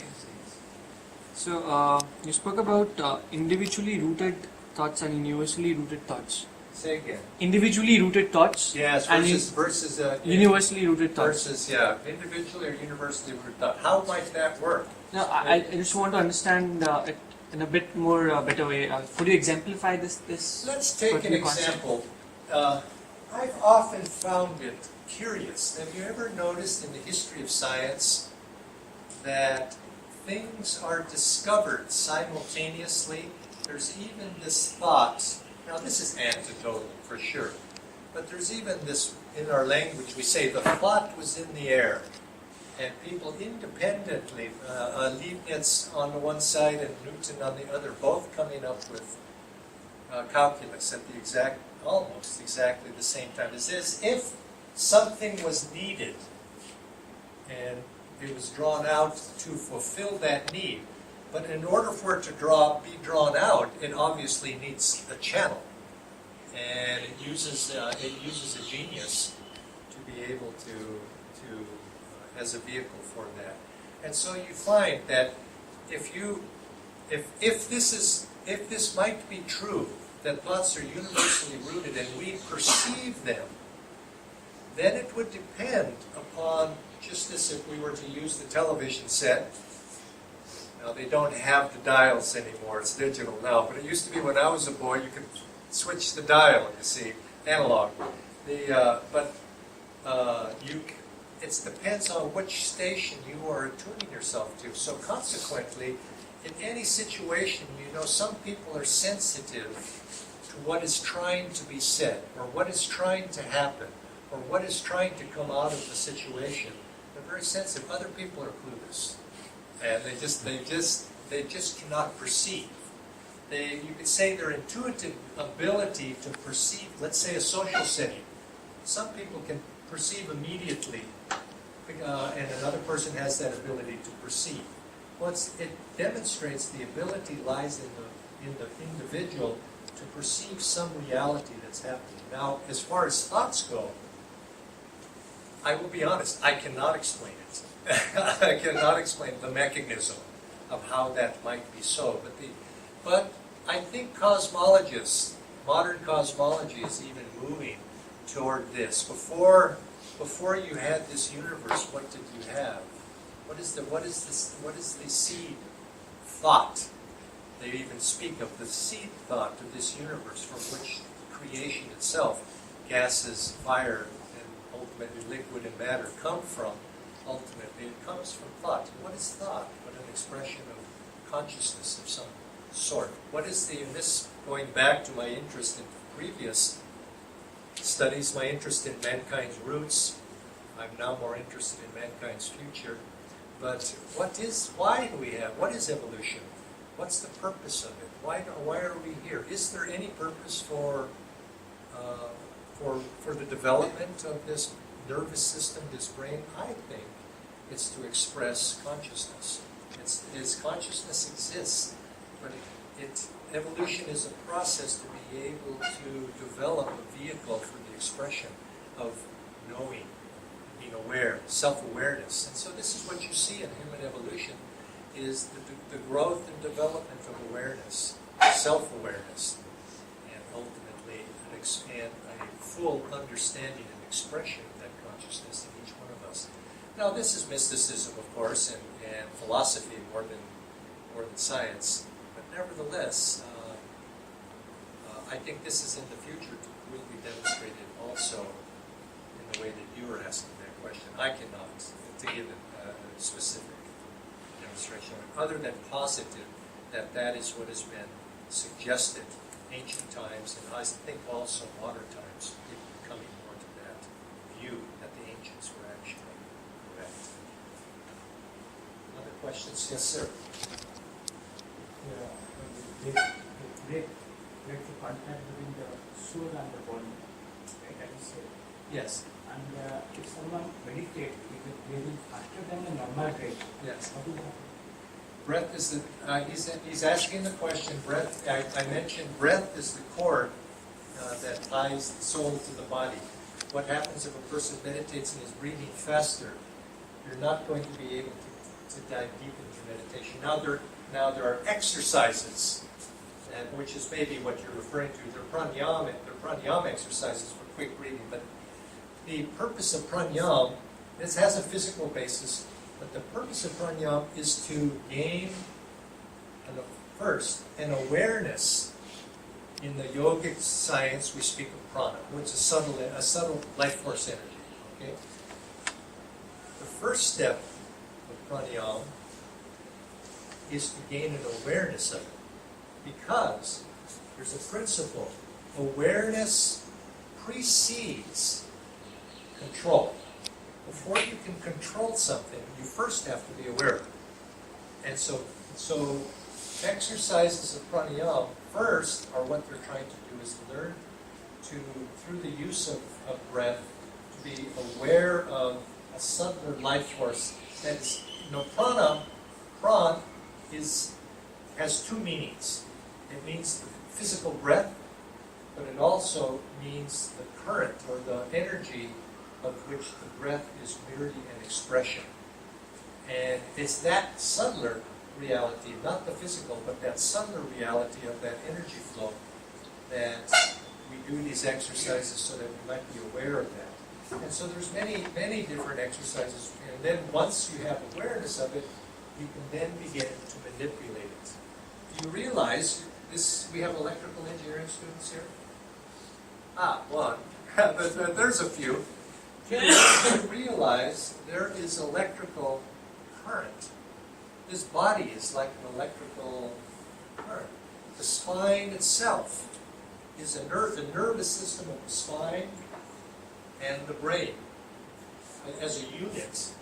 So, you spoke about individually rooted thoughts and universally rooted thoughts. Say again. Individually rooted thoughts Yes, and versus universally rooted thoughts. versus individually or universally rooted thought. How might that work? Now, I just want to understand it in a bit more better way. Could you exemplify this? Let's take an particular concept? example. I've often found it curious. Have you ever noticed in the history of science that things are discovered simultaneously? There's even this thought. Now, this is anecdotal for sure, but there's even this, in our language, we say the thought was in the air, and people independently, Leibniz on the one side and Newton on the other, both coming up with calculus at almost exactly the same time. It's as if something was needed and it was drawn out to fulfill that need. But in order for it to be drawn out, it obviously needs a channel, and it uses a genius to be able to as a vehicle for that. And so you find that if this might be true, that thoughts are universally rooted and we perceive them, then it would depend upon, just as if we were to use the television set. Now, they don't have the dials anymore, it's digital now, but it used to be when I was a boy, you could switch the dial, you see, analog. It depends on which station you are tuning yourself to. So consequently, in any situation, some people are sensitive to what is trying to be said, or what is trying to happen, or what is trying to come out of the situation. They're very sensitive. Other people are clueless, and they just cannot perceive. You could say their intuitive ability to perceive, let's say, a social setting. Some people can perceive immediately, and another person has that ability to perceive. It demonstrates the ability lies in the individual to perceive some reality that's happening. Now, as far as thoughts go, I will be honest, I cannot explain it. I cannot explain the mechanism of how that might be so. But I think cosmologists, modern cosmology is even moving toward this. Before you had this universe, what did you have? What is the seed thought? They even speak of the seed thought of this universe from which creation itself, gases, fire, and ultimately liquid and matter come from. Ultimately, it comes from thought. What is thought? But an expression of consciousness of some sort. This going back to my interest in previous studies, my interest in mankind's roots. I'm now more interested in mankind's future. But what is evolution? What's the purpose of it? Why are we here? Is there any purpose for the development of this nervous system, this brain? I think it's to express consciousness. Consciousness exists, but evolution is a process to be able to develop a vehicle for the expression of knowing, being aware, self-awareness. And so this is what you see in human evolution, is the growth and development of awareness, self-awareness, and ultimately a full understanding and expression of that consciousness in each one of us. Now, this is mysticism, of course, and philosophy more than science, but nevertheless, I think this is in the future will be demonstrated also in the way that you are asking that question. I cannot to give a specific demonstration other than positive that is what has been suggested ancient times, and I think also modern times, people are coming more to that view that the ancients were actually correct. Other questions? Yes, sir. Break the contact between the soul and the body, right? That is said. Yes. And if someone meditates, if it breathing faster than the normal rate, Yes. what will happen? Breath is he's asking the question, breath, I mentioned breath is the cord that ties the soul to the body. What happens if a person meditates and is breathing faster? You're not going to be able to dive deep into meditation. Now there are exercises, which is maybe what you're referring to. They're pranayama exercises for quick breathing. But the purpose of pranayama, this has a physical basis, but the purpose of pranayama is to gain, first, an awareness. In the yogic science, we speak of prana, which is a subtle life force energy. Okay? The first step of pranayama is to gain an awareness of it. Because there's a principle. Awareness precedes control. Before you can control something, you first have to be aware of it. And so exercises of pranayama first are what they're trying to do is learn to, through the use of breath, to be aware of a subtler life force that is, pran has two meanings. It means the physical breath, but it also means the current or the energy of which the breath is merely an expression. And it's that subtler reality, not the physical, but that subtler reality of that energy flow that we do these exercises so that we might be aware of that. And so there's many different exercises, and then once you have awareness of it, you can then begin to manipulate it. Do you realize this? We have electrical engineering students here? One. But there's a few. Do you realize there is electrical current? This body is like an electrical current. The spine itself is the nervous system of the spine and the brain as a unit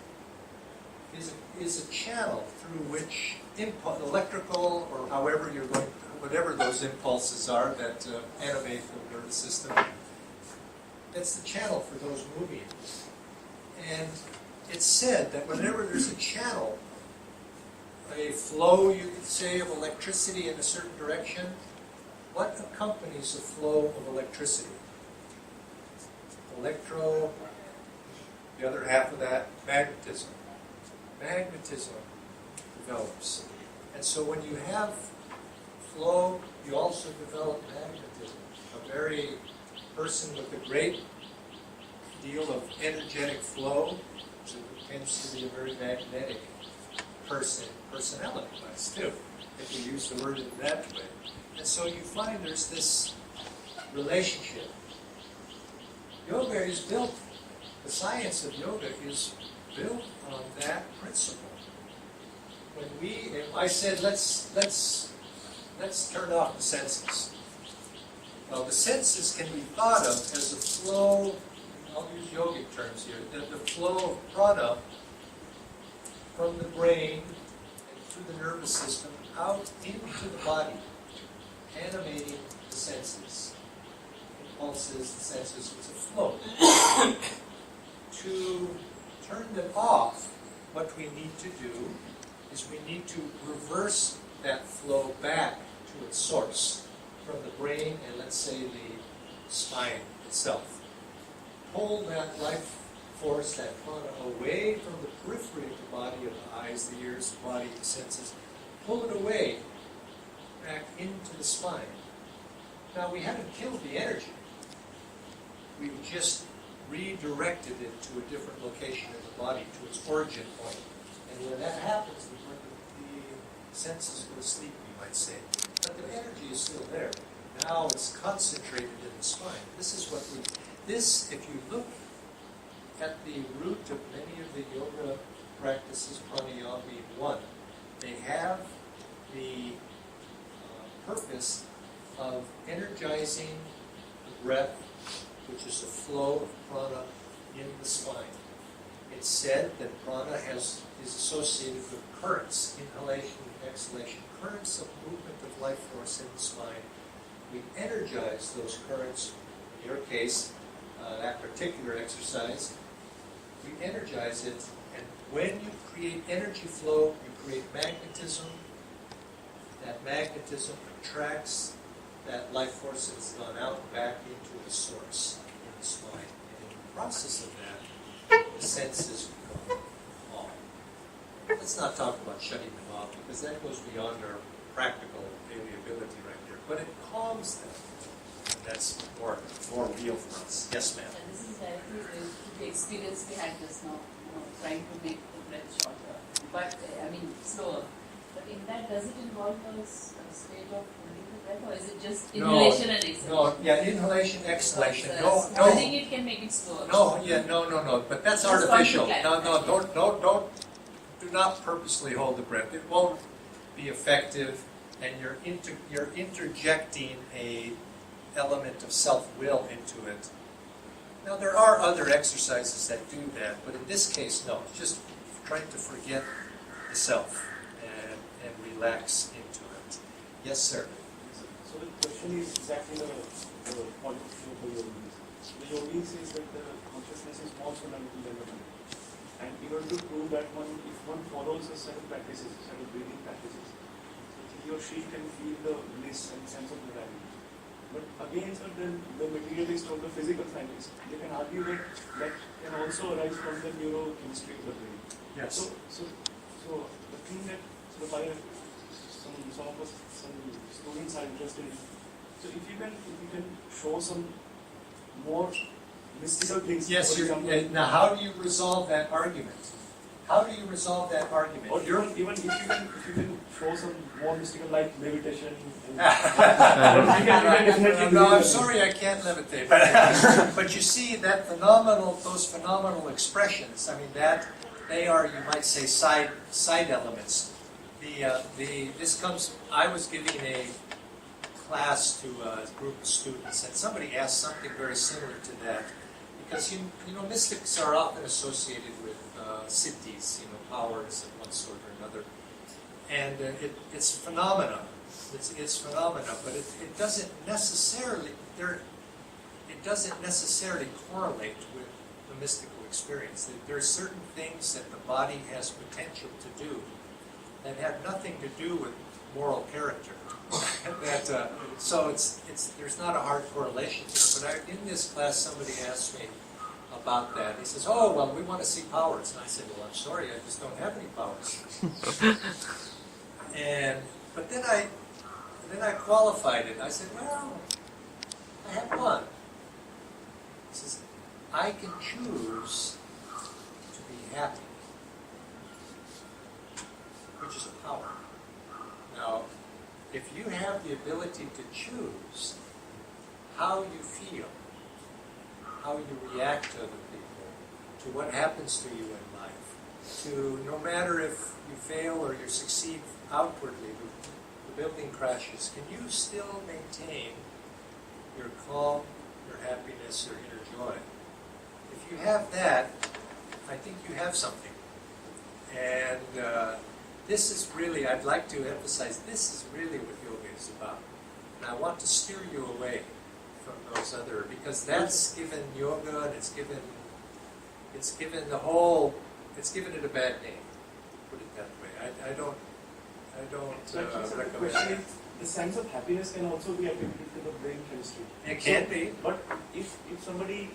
is a channel through which electrical, or however you're going, whatever those impulses are that animate the nervous system, that's the channel for those moving. And it's said that whenever there's a channel, a flow, you could say, of electricity in a certain direction, what accompanies the flow of electricity? The other half of that, magnetism. Magnetism develops. And so when you have flow, you also develop magnetism. A very person with a great deal of energetic flow tends to be a very magnetic personality-wise too, if you use the word in that way. And so you find there's this relationship. Yoga is built, the science of yoga is built on that principle. If I said let's turn off the senses. Well, the senses can be thought of as a flow. I'll use yogic terms here. The flow of prana from the brain and through the nervous system out into the body, animating the senses. Impulses, the senses, it's a flow. To turn them off, what we need to do is we need to reverse that flow back to its source from the brain and, let's say, the spine itself. Pull that life force, that prana, away from the periphery of the body, of the eyes, the ears, the body, the senses. Pull it away back into the spine. Now, we haven't killed the energy. We've just redirected it to a different location in the body, to its origin point. And when that happens, the senses go to sleep, you might say. But the energy is still there. Now it's concentrated in the spine. This is what if you look at the root of many of the yoga practices, pranayama being one, they have the purpose of energizing the breath, which is the flow of prana in the spine. It's said that prana is associated with currents, inhalation and exhalation, currents of movement of life force in the spine. We energize those currents. In your case, that particular exercise, we energize it, and when you create energy flow, you create magnetism. That magnetism attracts that life force that's gone out back into the source in the spine. And in the process of that, the senses become calm. Let's not talk about shutting them off, because that goes beyond our practical daily ability right there. But it calms them. And that's more real for us. Yes, ma'am. And this is directly related to the experience we had just now, trying to make the breath shorter, but slower. But in that, does it involve a state of holding the breath, or is it just inhalation and exhalation? No, yeah, inhalation, exhalation. Because, No. holding it can make it slower. No. But that's artificial. No. Do not purposely hold the breath. It won't be effective, and you're interjecting a element of self-will into it. Now, there are other exercises that do that, but in this case, no. It's just trying to forget the self and relax into it. Yes, sir. So the question is exactly the point of view of the yogis. The yogis says that the consciousness is more fundamental than the mind. And in order to prove that if one follows a set of practices, a set of breathing practices, he or she can feel the bliss and sense of reality. But again, sir, then the materialist or the physical scientist, they can argue that that can also arise from the neurochemistry of the brain. Yes. So the thing that sort of some of us, some students are interested in. So if you can show some more mystical things. Yes, for example, now how do you resolve that argument? How do you resolve that argument? or even if you can show some more mystical like levitation. And, No, I'm sorry I can't levitate. But you see that those phenomenal expressions, I mean that they are, you might say, side elements. I was giving a class to a group of students, and somebody asked something very similar to that. Because you know, mystics are often associated with siddhis, powers of one sort or another, and it's phenomena. It's phenomena, but it doesn't necessarily correlate with the mystical experience. There are certain things that the body has potential to do that have nothing to do with moral character. So there's not a hard correlation there. But in this class, somebody asked me about that. He says, "Oh, well, we want to see powers." And I said, "Well, I'm sorry, I just don't have any powers." But then I qualified it. I said, "Well, I have one." He says, "I can choose to be happy," which is a power. Now, if you have the ability to choose how you feel, how you react to other people, to what happens to you in life, to no matter if you fail or you succeed outwardly, the building crashes, can you still maintain your calm, your happiness, your inner joy? If you have that, I think you have something. And this is really, I'd like to emphasize, this is really what yoga is about. And I want to steer you away from those other, because that's given yoga and it's given it a bad name, put it that way. I don't the question recommend it. is, the sense of happiness can also be attributed to the brain chemistry. It can be. But if somebody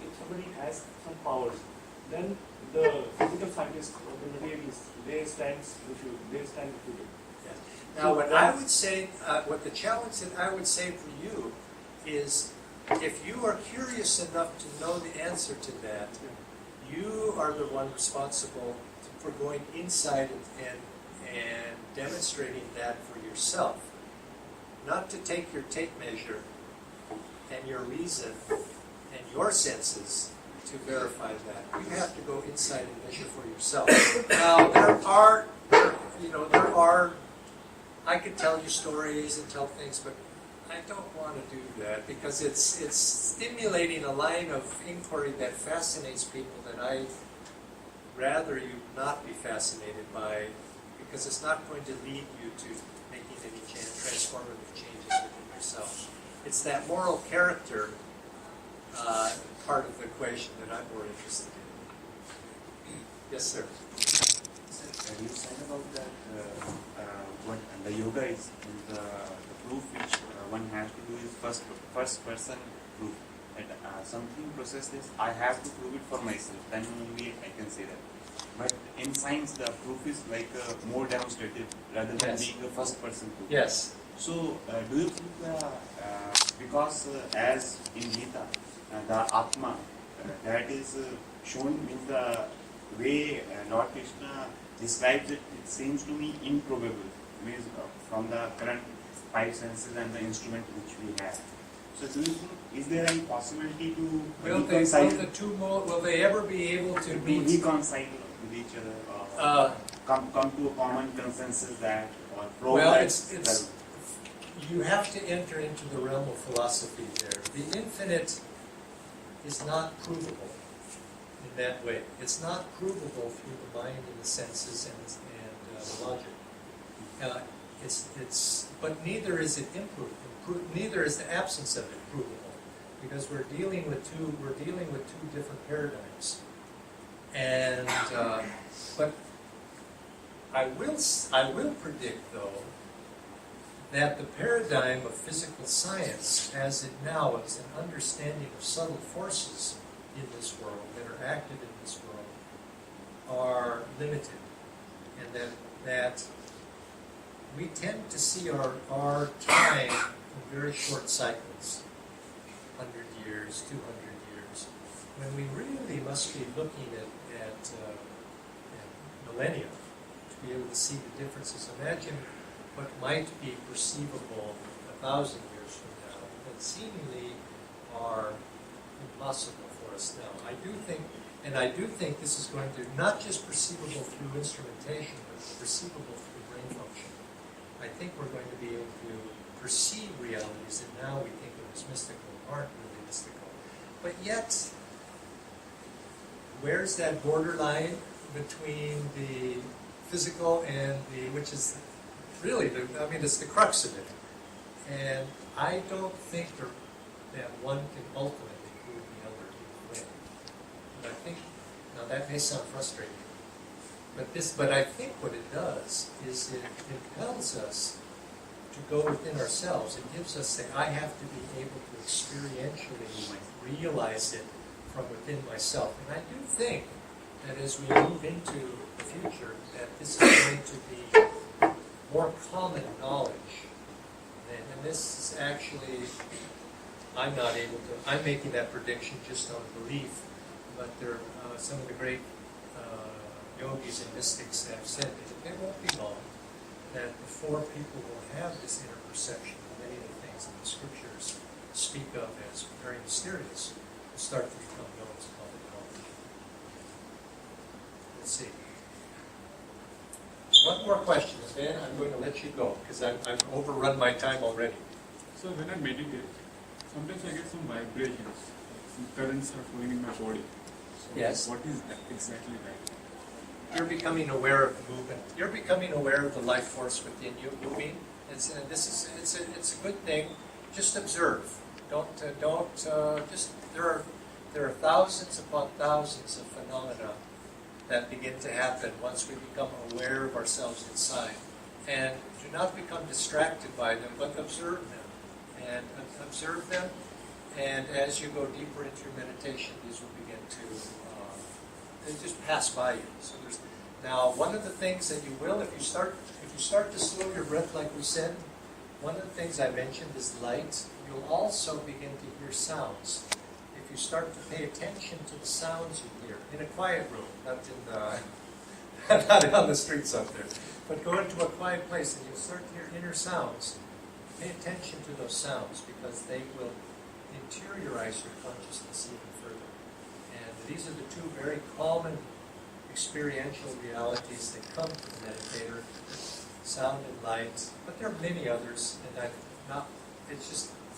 has some powers, then the physical scientists or the materialists, they stand refuted. Now, what I would say, what the challenge that I would say for you is, if you are curious enough to know the answer to that, you are the one responsible for going inside and demonstrating that for yourself. Not to take your tape measure and your reason and your senses to verify that. You have to go inside and measure for yourself. Now, I could tell you stories and tell things, but I don't want to do that because it's stimulating a line of inquiry that fascinates people that I'd rather you not be fascinated by, because it's not going to lead you to making any transformative changes within yourself. It's that moral character part of the equation that I'm more interested in. Yes, sir. You said about that what the yoga is the proof which one has to do is first person proof. That something process this, I have to prove it for myself. Then only I can say that. But in science, the proof is like more demonstrative rather than Yes. being a first person proof. Yes. So, do you think because as in Gita, the Atma, that is shown in the way Lord Krishna describes it, it seems to me improbable, means from the current five senses and the instrument which we have. So, do you think, is there any possibility to Will they ever be able to meet? reconcile with each other, or come to a common consensus that, or prove Well, that? you have to enter into the realm of philosophy there. The infinite is not provable in that way. It's not provable through the mind and the senses and the logic. but neither is it neither is the absence of it provable, because we're dealing with two different paradigms. And but I will predict, though, that the paradigm of physical science, as it now is an understanding of subtle forces in this world that are active in this world, are limited, and that we tend to see our time in very short cycles, 100 years, 200 years, when we really must be looking at millennia to be able to see the differences. Imagine what might be perceivable 1,000 years from now that seemingly are impossible for us now. I do think this is going to not just perceivable through instrumentation, but perceivable through brain function. I think we're going to be able to perceive realities that now we think of as mystical aren't really mystical. But yet, where's that borderline between the physical and which is really it's the crux of it. And I don't think that one can ultimately prove the other either way. But I think, now that may sound frustrating, but I think what it does is it impels us to go within ourselves. It gives us I have to be able to experientially realize it from within myself. And I do think that as we move into the future, that this is going to be more common knowledge. And this is actually, I'm making that prediction just on belief, but there are some of the great yogis and mystics have said that it won't be long that before people will have this inner perception of many of the things that the scriptures speak of as very mysterious, will start to become known as common knowledge. Let's see. One more question, and then I'm going to let you go, because I've overrun my time already. So when I meditate, sometimes I get some vibrations, some currents are flowing in my body. So Yes. what is that exactly that? You're becoming aware of the movement. You're becoming aware of the life force within you moving. It's a good thing. Just observe. There are thousands upon thousands of phenomena that begin to happen once we become aware of ourselves inside. And do not become distracted by them, but observe them. And observe them, and as you go deeper into your meditation, these will begin to they just pass by you. So now one of the things that you will, if you start to slow your breath, like we said, one of the things I mentioned is light. You'll also begin to hear sounds. If you start to pay attention to the sounds you hear in a quiet room, not on the streets out there, but go into a quiet place and you'll start to hear inner sounds. Pay attention to those sounds, because they will interiorize your consciousness even further. And these are the two very common experiential realities that come to the meditator: sound and light. But there are many others, and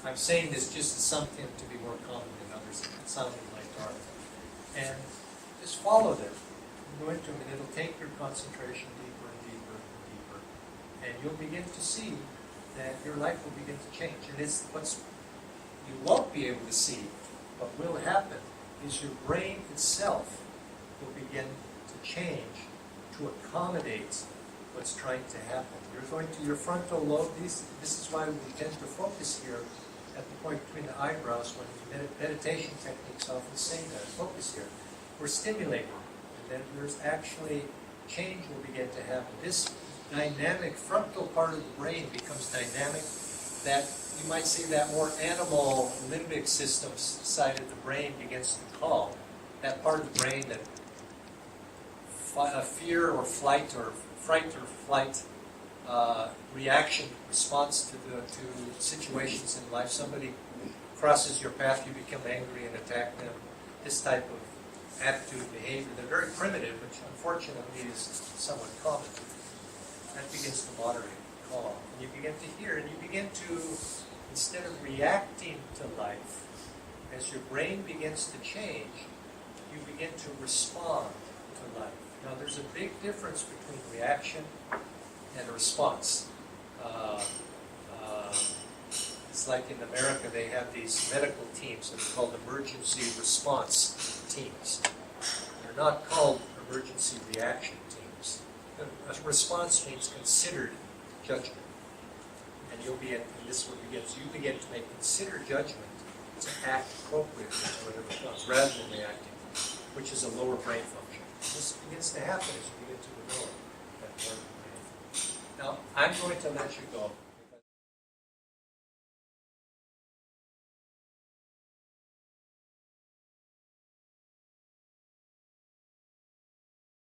I'm saying this just as something to be more common than others. Sound and light are. And just follow them. Go into them, and it'll take your concentration deeper and deeper and deeper. And you'll begin to see that your life will begin to change. And it's what's you won't be able to see, what will happen is your brain itself will begin to change to accommodate what's trying to happen. You're going to your frontal lobe. This is why we tend to focus here at the point between the eyebrows when meditation techniques often say that. Focus here. We're stimulating, and then there's actually change will begin to happen. This dynamic frontal part of the brain becomes dynamic. That you might say that more animal limbic system side of the brain begins to calm. That part of the brain that fear or flight or fright or flight reaction response to situations in life. Somebody crosses your path, you become angry and attack them. This type of attitude, behavior, they're very primitive, which unfortunately is somewhat common. That begins to moderate, calm. And you begin to hear, and you begin to, instead of reacting to life, as your brain begins to change, you begin to respond to life. Now, there's a big difference between reaction and a response. uh, uh, it's like in America, they have these medical teams that are called emergency response teams. They're not called emergency reaction teams. A response means considered judgment. And you'll be at, and this is what begins, you begin to make considered judgment to act appropriately to whatever comes, rather than reacting, which is a lower brain function. This begins to happen as you begin to develop that part of the brain. Now, I'm going to let you go.